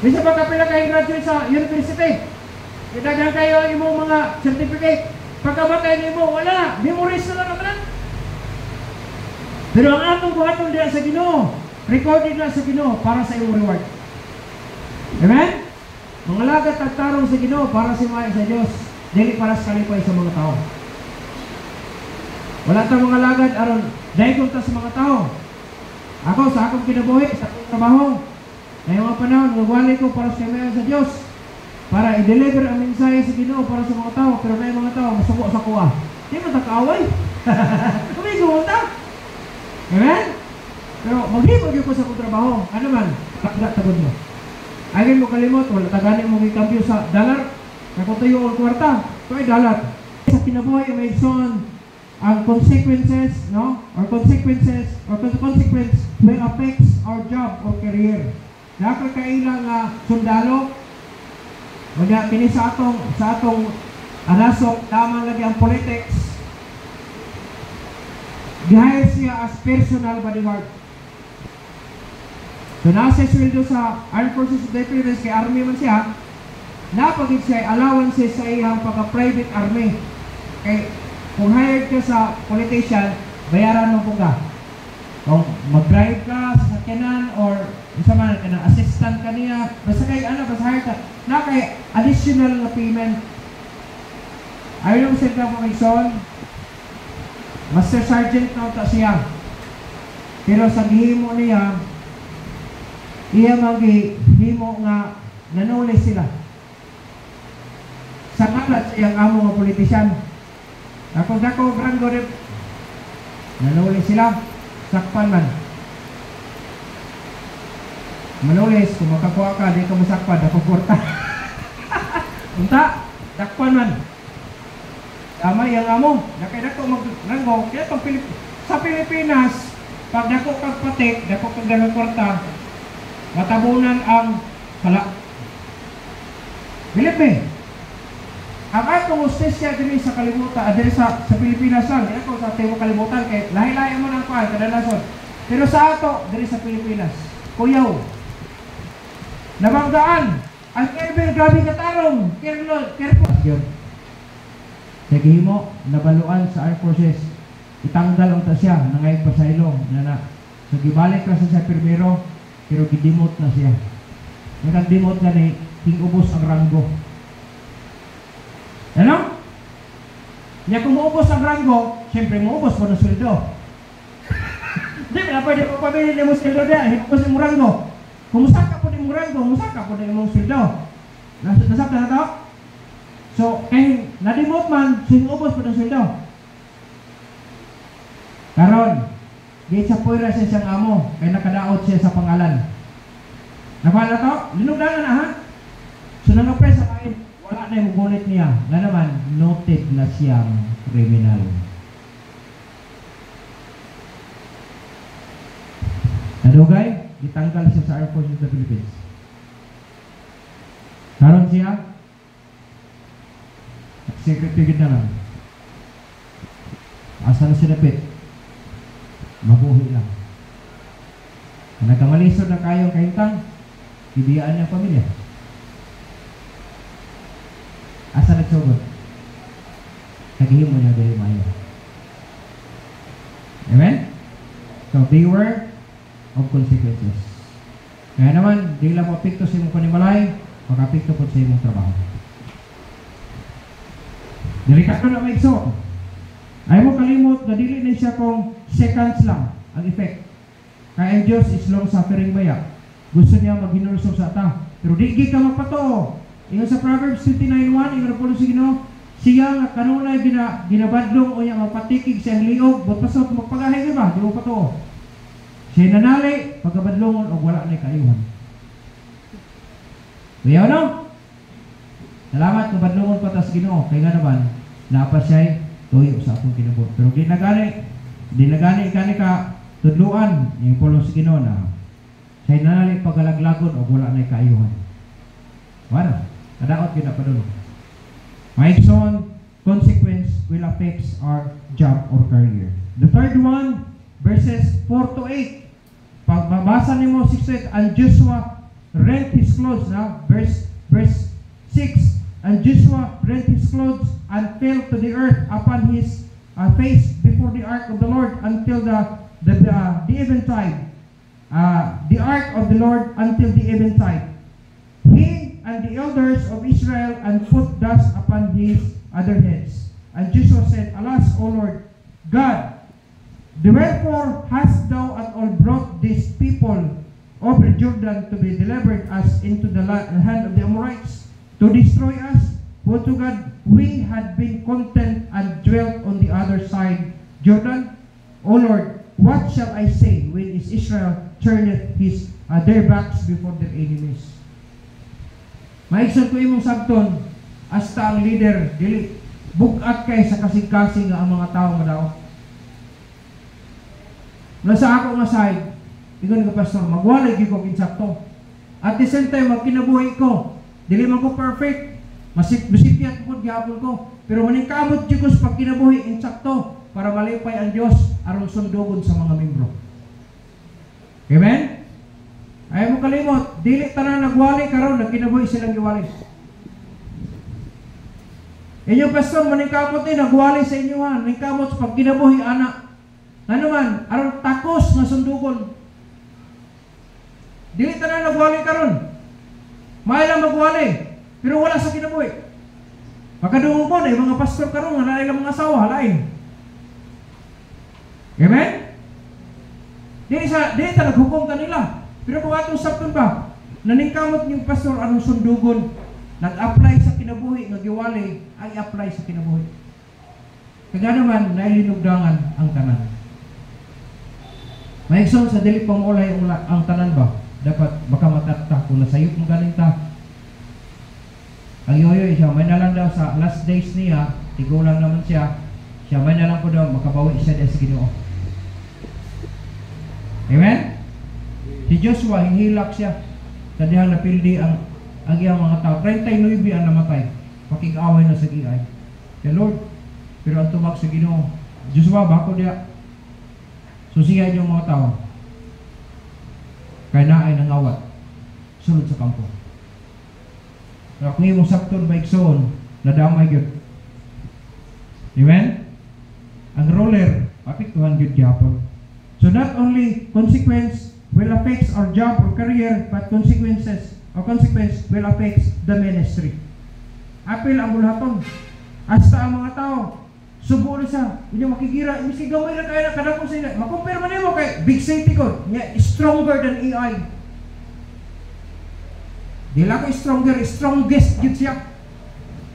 Bisa pa kapila kayo graduate sa university. Idaghan kayo ang imong mga certificate. Pagkamatay niyo mo, wala na, memorize na lang naman. Pero ang atong buhaton diyan sa Ginoo, recorded na sa Ginoo para sa iyong reward. Amen? Mga lagat at tarong sa Ginoo para sa Diyos, dili para sa kalipay sa mga tao. Wala tayong mga lagad aron dayon ta sa mga tao. Ako sa akong kinabuhi, sa akong trabaho, ngayong mga panahon, nagwali ko para sa sa Diyos, para i-deliver ang mensahe sa Ginoo para sa mga tao, pero na mga tao masuko sa kuha. Di mo takaaway. Kami gumunta. Amen? Pero maghipag yun ko sa kong trabaho. Ano man? Takda tagod mo. Ayaw mo kalimot, wala taganin mo may-cambio sa dollar. Nakuntayo ang kwarta. Ito ay dollar. Sa kinabuhay, may son, ang consequences, no? Or consequence will affect our job or career. Dapat kailang sundalo, wala kini sa atong anasok, lamang lagi ang politics. Gihire siya as personal bodyguard. So nasa sweldo sa Armed Forces of Defense, kay Army man siya, napagit siya allowance sa iyang pagka-private army. Kay kung hired ka sa politician, bayaran mo po ka. Kung mag-drive ka sa sakyanan or Isa man ka ng assistant ka niya, basta kay ano, basta hire ka, na kay additional na payment. Ayaw mo sila mga son, Master Sergeant na ta siya. Pero sa gihimo niya, iya maghimo nga nanuli sila. Sa kalat siyang amo nga politisyan. Dako rango rin, nanuli sila, sakpan man. Manulis, kung makakuha ka, di ka masakpan, dako porta. Unta, dakpan man. Tama yung amo, nakay dako magrango, kaya sa Pilipinas, pag dako kag patik, dako kag dalang kwarta, matabunan ang kala. Bilip me, ang atong hostesya diri sa kalibutan, diri sa Pilipinas lang, di ako sa tibo kalibutan, kay lahi-lahi mo ng kuhan, kadalason. Pero sa ato, diri sa Pilipinas, kuyaw, nabanggaan, ang Kerber, grabe katarong, careful. Yun. Nagihimo, nabaluan sa Armed Forces, itanggal ang tasya, nangayag pa sa ilong, So, gibalik ka sa primero, pero gidimot na siya. Nagdimot na ni, ubos ang ranggo. Ano? Niya kung maubos ang ranggo, siyempre maubos mo ng sweldo. Hindi, pwede mo pabili mo sweldo niya, ubos ang ranggo. Kung musaka po din mo ranggo, musaka po din mo sweldo. Nasabda na ito? So, kaya nadimot man, sinubos po ng sweldo. Karon, di sa puwera siya siyang amo, kaya nakadaot siya sa pangalan. Nakuha na ito? Linugdangan na ha? So, nangapres sa kain, wala na yung gulit niya. Nga naman, noted na siyang criminal. Nadugay, ditanggal siya sa Air Force of the Philippines. Karon siya, secretary na lang. Asa na sinapit? Mabuhi lang. Nagkamalisod na kayong kahintang, ibiyaan niya pamilya. Asa nagsugod? Naghihimo niya dahil mayo. Amen? So, beware of consequences. Kaya naman, di lang mapikto sa imong panimalay, makapikto po sa imong trabaho. Delikado na may igso. Ay mo kalimot na dili na siya kung seconds lang ang effect. Kaya ang Diyos is long suffering maya. Gusto niya maghinulsog sa ata. Pero di ka magpatoo. Ingon sa Proverbs 59:1, ingon po si Ginoo, siya nga kanunay ginabadlong o niya magpatikig sa liog, butpasot magpagahay di ba? Di mo patoo. Siya nanali, pagkabadlongon o wala na kayuhan. Kuya no? Salamat kung badlongon pa tas Ginoo. Kaya nga naman, napa siya'y tuyo sa atong kinabot. Pero di nagani ka tudluan yung pulong si Ginoo na siya'y nanali pagkalaglagon o wala na kaayuhan. Wala. Kadaot yun na padulong. My son, consequence will affect our job or career. The third one, verses 4 to 8. Pag mabasa ni mo 6 and Joshua rent his clothes. Now, verse 6. And Joshua rent his clothes and fell to the earth upon his face before the ark of the Lord until the eventide. The ark of the Lord until the eventide. He and the elders of Israel and put dust upon his other heads. And Joshua said, Alas, O Lord God, wherefore hast thou at all brought these people over Jordan to be delivered us into the hand of the Amorites, to destroy us? For to God we had been content and dwelt on the other side Jordan. O Lord, what shall I say when is Israel turneth their backs before their enemies? Maigsan ko imong sabton, hasta ang leader, dili, bugat kay sa kasing-kasing ang mga tao nga daw. Nasa ako nga side, ingon nga pastor, magwalay gyud ko insakto. At the same time, magkinabuhi ko, dili man ko perfect, masipyat ko gyapon ko, pero maningkamot gyud ko sa pagkinabuhi insakto para malipay ang Dios aron sundugon sa mga membro. Amen? Ay mo kalimot, dili tanan nagwali karon nagkinabuhi silang giwali. Inyo pastor maningkamot ni nagwali sa inyo ha, maningkamot sa pagkinabuhi anak. Ano man, aron takos nga sundugon. Dili tanan nagwali karon. May lang magwali, pero wala sa kinabuhi. Makadungog ko na mga pastor karon nga na ilang mga asawa halain. Amen? Dili ta naghukom kanila. Pero kung atong sabton ba, naningkamot yung pastor anong sundugon, nag-apply sa kinabuhi, nagiwali, ay apply sa kinabuhi. Kaya naman, nailinugdangan ang tanan. Maigsoon sa dili pang ulay ang tanan ba? Dapat baka matatta kung nasayop mo galing ta. Ang yoyoy siya, may nalang daw sa last days niya, tigulang naman siya, may nalang po daw, makabawi siya sa Ginoo. Amen? Si Joshua, hinghilak siya. Sa dihang napildi ang iyang mga tao. 39 ang namatay. Pakig-away na sa giay. Kaya Lord, pero ang tumag sa Ginoo, Joshua, bako diya. Susiyan yung mga tao. Kaya na ay nangawat. Sunod sa kampo. Kaya kung imong sakton ba iksoon, nadamay yun. Amen? Ang roller, apiktuhan yun gyapon. So not only consequence will affect our job or career, but consequence will affect the ministry. Apil ang bulaton. Hasta ang mga tao, subo na siya, hindi makigira, miski gamay na kaya na kadakong sa ina. Makumpirma niyo mo kay big city ko, stronger than AI. Di lang ko strongest yun siya.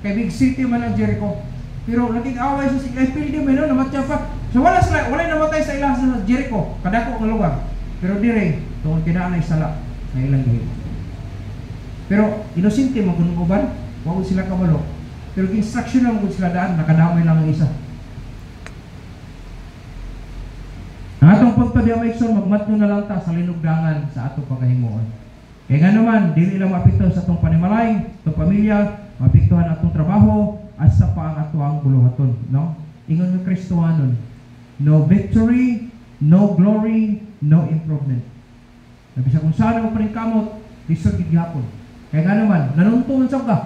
Kay big city man ang Jericho. Pero naging away sa sige, feel di man namatya pa. So wala namatay sa ilang sa Jericho, kadako ng lugar. Pero dire, tungkol kinaan ay sala na ilang gihit. Pero inosente mo kung uban, wag sila kabalo. Pero instruction lang kung sila daan, nakadamay lang ang isa. Ang atong pagpadiya maikson, magmatno na lang ta sa linugdangan sa atong pagkahimuon. Kaya nga naman, dili lang mapikto sa atong panimalay, atong pamilya, mapiktuhan atong trabaho, at sa pa ang atuang buluhaton. No? Ingon ng Kristohanon, no victory, no glory, no improvement. Sabi sa kung saan mo paningkamot, lisod gigapon. Kaya nga naman, nanuntuman sa ka.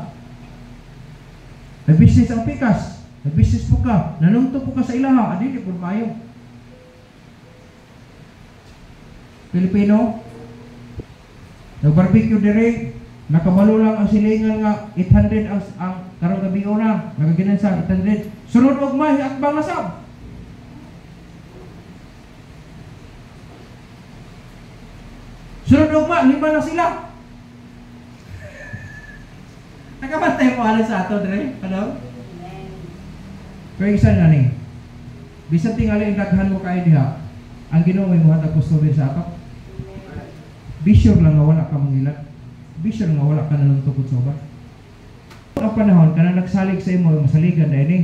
Nag-business ang pikas, nag-business po ka, nanunto po ka sa ilaha, adi di po mayo. Pilipino, nag-barbecue dire, nakabalo lang ang silingan nga 800 ang karong gabi una, nagaginan sa 800. Sunod og may at bang nasab. Sunod og ma, 5 na sila. Nakabantay mo halos sa ato dire, ano? Pero isa na ni. Bisan tingali ang daghan mo kay diha, ang Ginoo mo hatag customer sa ato. Be sure lang nga wala ka mangilat. Be sure nga wala ka nanuntukod sa uban. Ang panahon kana nagsalig sa imo, masaligan dahil ni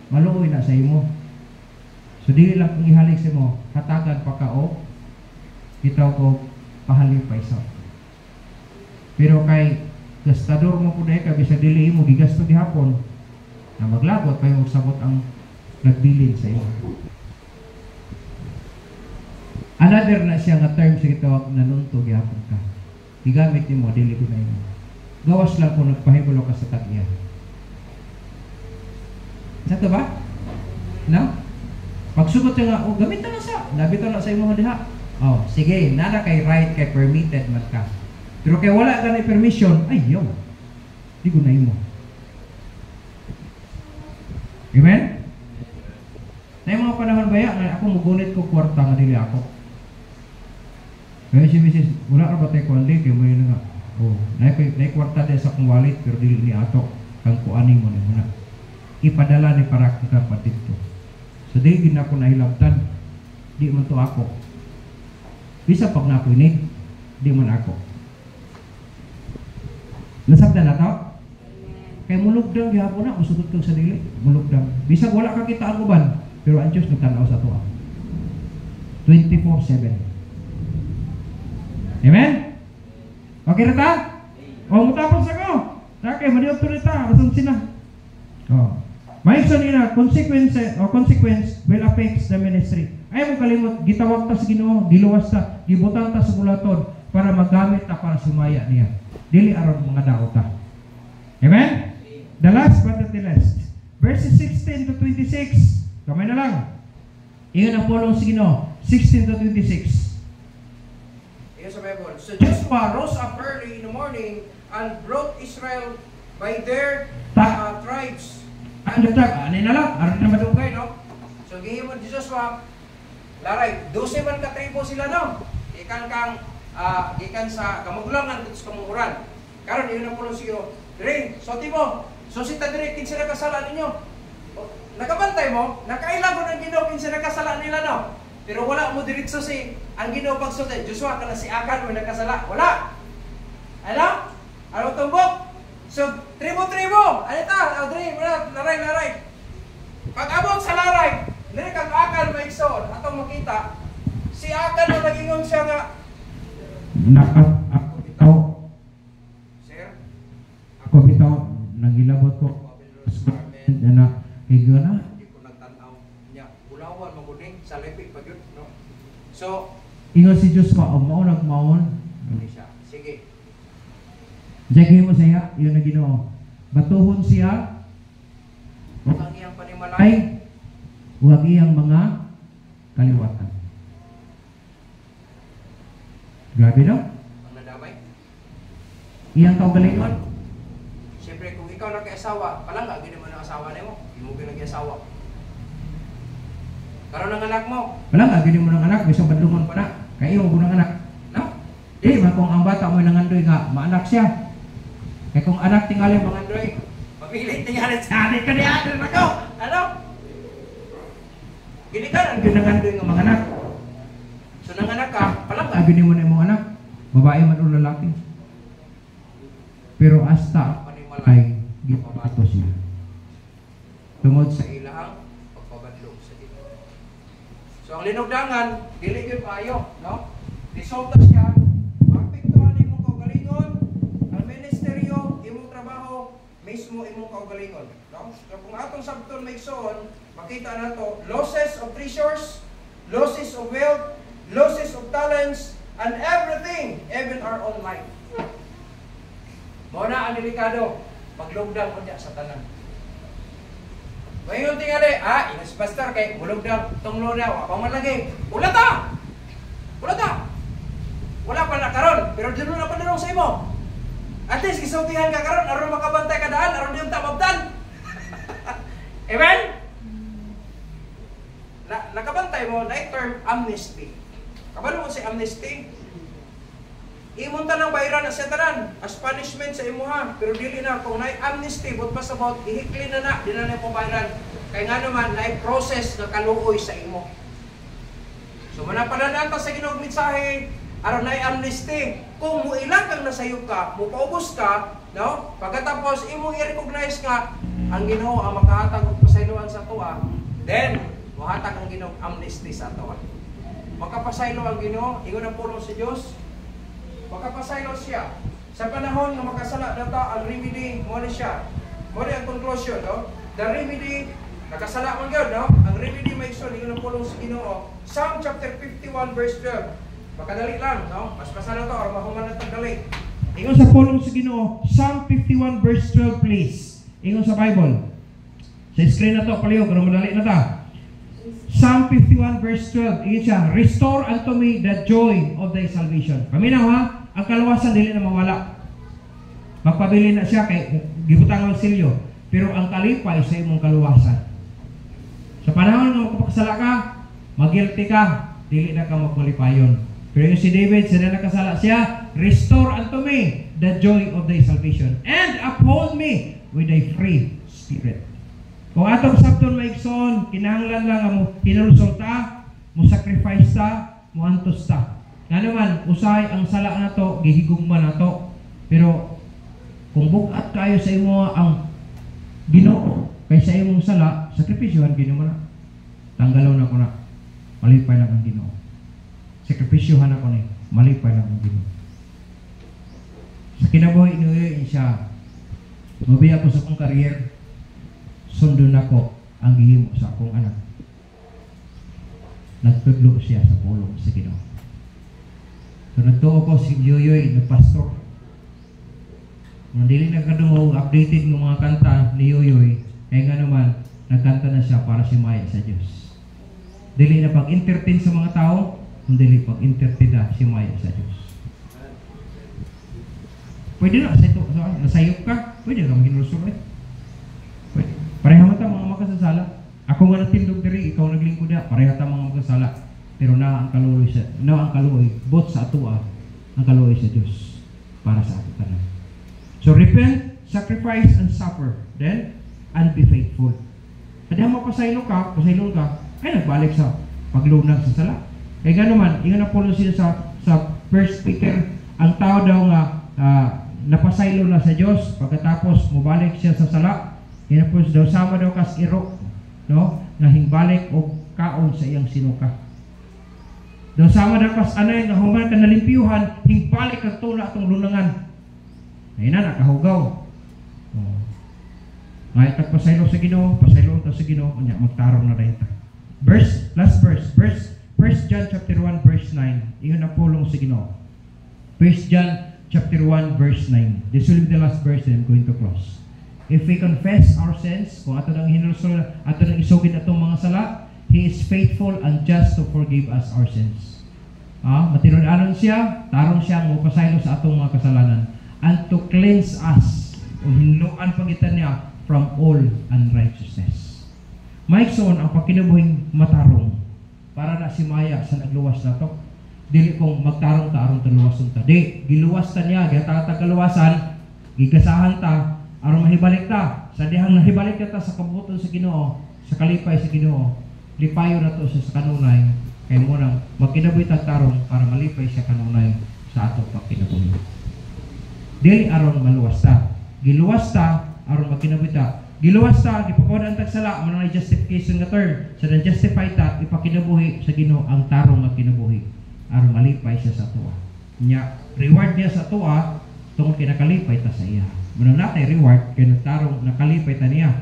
maluoy na sa imo. So dili lang kung ihalig sa imo, hatagan pa ka o bitaw ko pahalipay sa. Pero kay gastador mo po dahil ka, bisa dili mo gigasto gihapon na maglagot kayo magsabot ang nagbilin sa iyo. Another na siya nga term sa gitawag nanunto gihapon ka. Gigamit ni mo, dili ko na imo. Gawas lang kung nagpahimulo ka sa tag-iya. Sa ito ba? No? Pagsugot nga, oh, gamit na sa. Nabito na sa imo diha. Oh, sige, nana kay right, kay permitted man ka. Pero kaya wala ka na permission, ay yo, di ko na imo. Amen? Na yung mga panahon ba yan, ako mugunit ko kwarta nga dili ako. Kaya si Mrs. wala ka ba tayo kuwali, kaya mo yun nga. Oh, na kwarta din sa kong wallet, pero dili ni ato, kang kuaning mo na muna. Ipadala ni para kang kapatid ko. So di gina ko nahilabtan, di man to ako. Bisa pag napuinig, di man ako. Nasabda na to? Kaya mulugdang gihapon na, usugot kang sa dili. Mulugdang. Bisag wala ka kita ang uban, pero ang Diyos nagtanaw sa tuwa. 24/7. Amen? Okay na ta? O, mutapos ako. Takay, maniop to nita. Asan sina? O. Maikson nila, consequence will affect the ministry. Ayaw mo kalimot, gitawag ta sa Ginoo, diluwas ta, gibutang ta sa bulaton, para magamit ta para sumaya niya. Dili aron mga daota. Amen? The last but not the least. Verses 16 to 26. Kamay na lang. Iyon ang pulong sa Ginoo. 16 to 26. Iyon sa Bible. So Joshua rose up early in the morning and brought Israel by their tribes. Ang datag, ano na lang, aron na madugay, no? So gihimon ni Joshua, laray, 12 man ka tribo sila, no? Gikan sa kamuglangan at sa kamunguran. Karon yun ang pulo siyo. Dire, so tibo, so si Tadire, kinsa na kasala ninyo? Nakabantay mo, nakailagon ang Ginoo kinsa na kasala nila, no? Pero wala mo diretso si ang Ginoo pagsulti. Joshua kana si Akan mo nakasala. Wala. Ano? Ano tumbok? So, tribo-tribo. Ano ta? Adri, laray. Pag abot sa laray, nire kang Akan maigsoon. Atong makita, si Akan na nagingon siya nga, ako bitaw. Sir? Ako bitaw, nangilabot ko. Na, higo na. Hindi ko nagtanaw niya. Ulawan, maguning, sa lepik pag yun, no? So, ingon si Diyos pa, maunag maon. Hindi siya. Sige. Jagay mo siya, yun na Ginoo. Batuhon siya. Huwag ang iyang panimalay. Huwag iyang mga kaliwatan. Grabe no? Ang nadamay. Iyang kaugalingon. Siyempre, kung ikaw nag-asawa, palangga, gini mo ng asawa na mo. Hindi mo nag-asawa. Karon ng anak mo. Palangga, gini mo ng anak. Bisang badlungon pa na. Kaya mo ng anak. No? Di ba kung ang bata mo nangandoy nga, maanak siya. Kaya kung anak tingali mangandoy, mapilit tingali sa akin ka niya. Ano? Gini ka lang nangandoy nga mga anak. So nanganak ka, palangga, gini mo na yung mga anak. Babae man o lalaki. Pero hasta ay gipato siya. Tungod sa ilahang pagpabadlong sa Ginoo. So ang linugdangan, dili gyud maayo, no? Resulta siya, mapektuhan imong kaugalingon, ang ministeryo, imong trabaho, mismo imong kaugalingon, no? So kung atong sabton may igsoon, makita nato losses of treasures, losses of wealth, losses of talents, and everything, even our own life. Mao na ang delikado paglugdang unya sa tanan. Ngayon tingali, inas pastor kay mulugdang tunglo na wa pa man lagi. Wala ta. Wala pa na karon, pero dino na padulong sa imo. At least gisultihan ka karon aron makabantay ka daan, aron diyon ta mabdan. Amen. Nakabantay mo na term amnesty. Kabalo mo si amnesty. Imunta ng bayran sa tanan as punishment sa imuha, pero dili na kung naay amnesty but mas about ihikli na di na po bayran kay nga naman naay process na kaluoy sa imo. So manapanan ta sa Ginoong mensahe aron naay amnesty. Kung muilang kang nasayop ka, mupaubos ka, no? Pagkatapos imo i-recognize ka ang Ginoo ang makahatag og pasayloan sa tuwa, then mohatag ang Ginoong amnesty sa tuwa. Makapasaylo ang Ginoo, ingon ang pulong sa Dios. Makapasaylo siya. Sa panahon na makasala na ta, ang remedy mo ni siya. Mo ni ang conclusion, no? The remedy, nakasala man yun, no? Ang remedy may iso, hindi ko pulong sa Ginoo. Psalm chapter 51 verse 12. Makadali lang, no? Mas pasala to, or mahuman na tagdali. Ingon sa pulong sa Ginoo, Psalm 51 verse 12 please. Ingon sa Bible. Sa screen na to, palihog, pero madali na ta. Psalm 51 verse 12, ingon siya, restore unto me the joy of thy salvation. Paminaw ha? Ang kalawasan dili na mawala. Magpabili na siya kay gibutang ang silyo, pero ang kalipay sa imong kaluwasan. Sa panahon nga magpakasala ka, magilty ka, dili na ka magpalipayon. Pero yung si David, sila nakasala siya, restore unto me the joy of thy salvation and uphold me with thy free spirit. Kung atong sabton maigsoon, kinahanglan lang mo hinulsulta, mo sacrifice ta, mo antos ta. Nga naman, usay ang sala na to, gihigugma na to. Pero, kung bukat kayo sa imo ang Ginoo, kay sa imong sala, sakripisyohan Ginoo na. Tanggalaw na ko na, malipay lang ang Ginoo. Sakripisyohan ako na, malipay lang ang Ginoo. Sa kinabuhi niyo siya, mabiya ko sa akong career, sundon ako ang gihimo sa akong anak. Nagtudlo siya sa pulong sa Ginoo. So nagtuo ko si Yoyoy na pastor. Kung dili nagkadungog, updated ng mga kanta ni Yoyoy, kaya nga naman, nagkanta na siya para si Maya sa Diyos. Dili na pag-entertain sa mga tao, kung dili pag-entertain na si Maya sa Diyos. Pwede na sa ito, nasayop ka, pwede ka maging rasul eh. Pwede. Pareha mo ta mga makasasala. Ako nga natindog diri, ikaw naglingkod na, pareha ta mga makasasala. Pero na ang kaluoy sa, both sa atua, ang kaluoy sa Dios para sa ato tanan. So repent, sacrifice, and suffer. Then, and be faithful. Kaya mo pasaylon ka, ay nagbalik sa paglunag sa sala. Kaya nga naman, ingon na po sila sa First Peter, ang tao daw nga napasaylo na sa Diyos, pagkatapos mubalik siya sa sala, kaya po daw sama daw kas iro, no? Nga hingbalik o kaon sa iyang sinuka. Daw sama daw kas anay nga human ka nalimpiyuhan, hingbalik kag tula atong lunangan. Ayun na, nakahugaw. Ngayon tagpasaylo sa Ginoo, pasaylo ta sa Ginoo, unya magtarong na dayon ta. Last verse, 1 John chapter 1 verse 9. Ingon na pulong sa Ginoo. 1 John chapter 1 verse 9. This will be the last verse and I'm going to close. If we confess our sins, kung ato nang hinulsol, ato nang isugid atong mga sala, He is faithful and just to forgive us our sins. Matinud-anon siya, tarong siya mo pasaylo sa atong mga kasalanan, and to cleanse us, o hinluan pagitan niya from all unrighteousness. Maikson ang pagkinabuhing matarong para na si Maya sa nagluwas na to. Dili kong magtarong ta aron taluwason ta. Di, giluwas ta niya, gatata kaluwasan, gigasahan ta, aron mahibalik ta. Sa dihang nahibalik ta sa kabuton sa Ginoo, sa kalipay sa Ginoo, lipayo na to sa kanunay, kay mo nang magkinabuhi tarong para malipay siya kanunay sa atong pagkinabuhi. Dili aron maluwas ta. Giluwas ta aron magkinabuhi. Giluwas ta, gipakawad ang tagsala, manang justification nga term. Sa justify ta, ipakinabuhi sa Ginoo ang tarong nga kinabuhi. Aron malipay siya sa tuwa. Nya, reward niya sa tuwa, tungkol kinakalipay ta sa iya. Manang natay reward, kaya nagtarong nakalipay ta niya.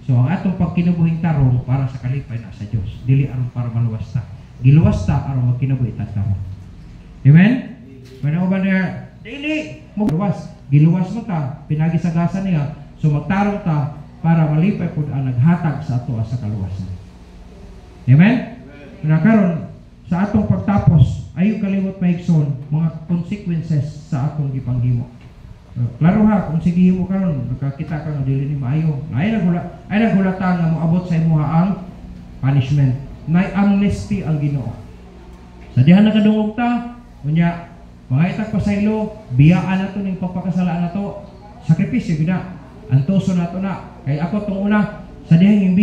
So, ang atong pagkinabuhing tarong para sa kalipay na sa Diyos. Dili aron para maluwas ta. Giluwas ta, aron magkinabuhi ta tarong. Amen? Manang ba niya, dili, magluwas. Giluwas mo ta, pinagisagasan niya. So, magtarong ta, para malipay po ang naghatag sa ato sa kaluwasan. Amen? Karon sa atong pagtapos, ayaw kalimot maigsoon mga consequences sa atong gipanghimo. Klaro ha, kung sige mo karon, nakakita ka nga dili ni maayo. Ay nagulatan nga moabot sa imuha ang punishment. Nay amnesty ang Ginoo. Sa diha nakadungog ta, unya mga itak pasaylo, biyaan nato ning pagpakasalaan nato, sakripisyo gina. Antoso nato na. Kaya ako itong una, sa dihang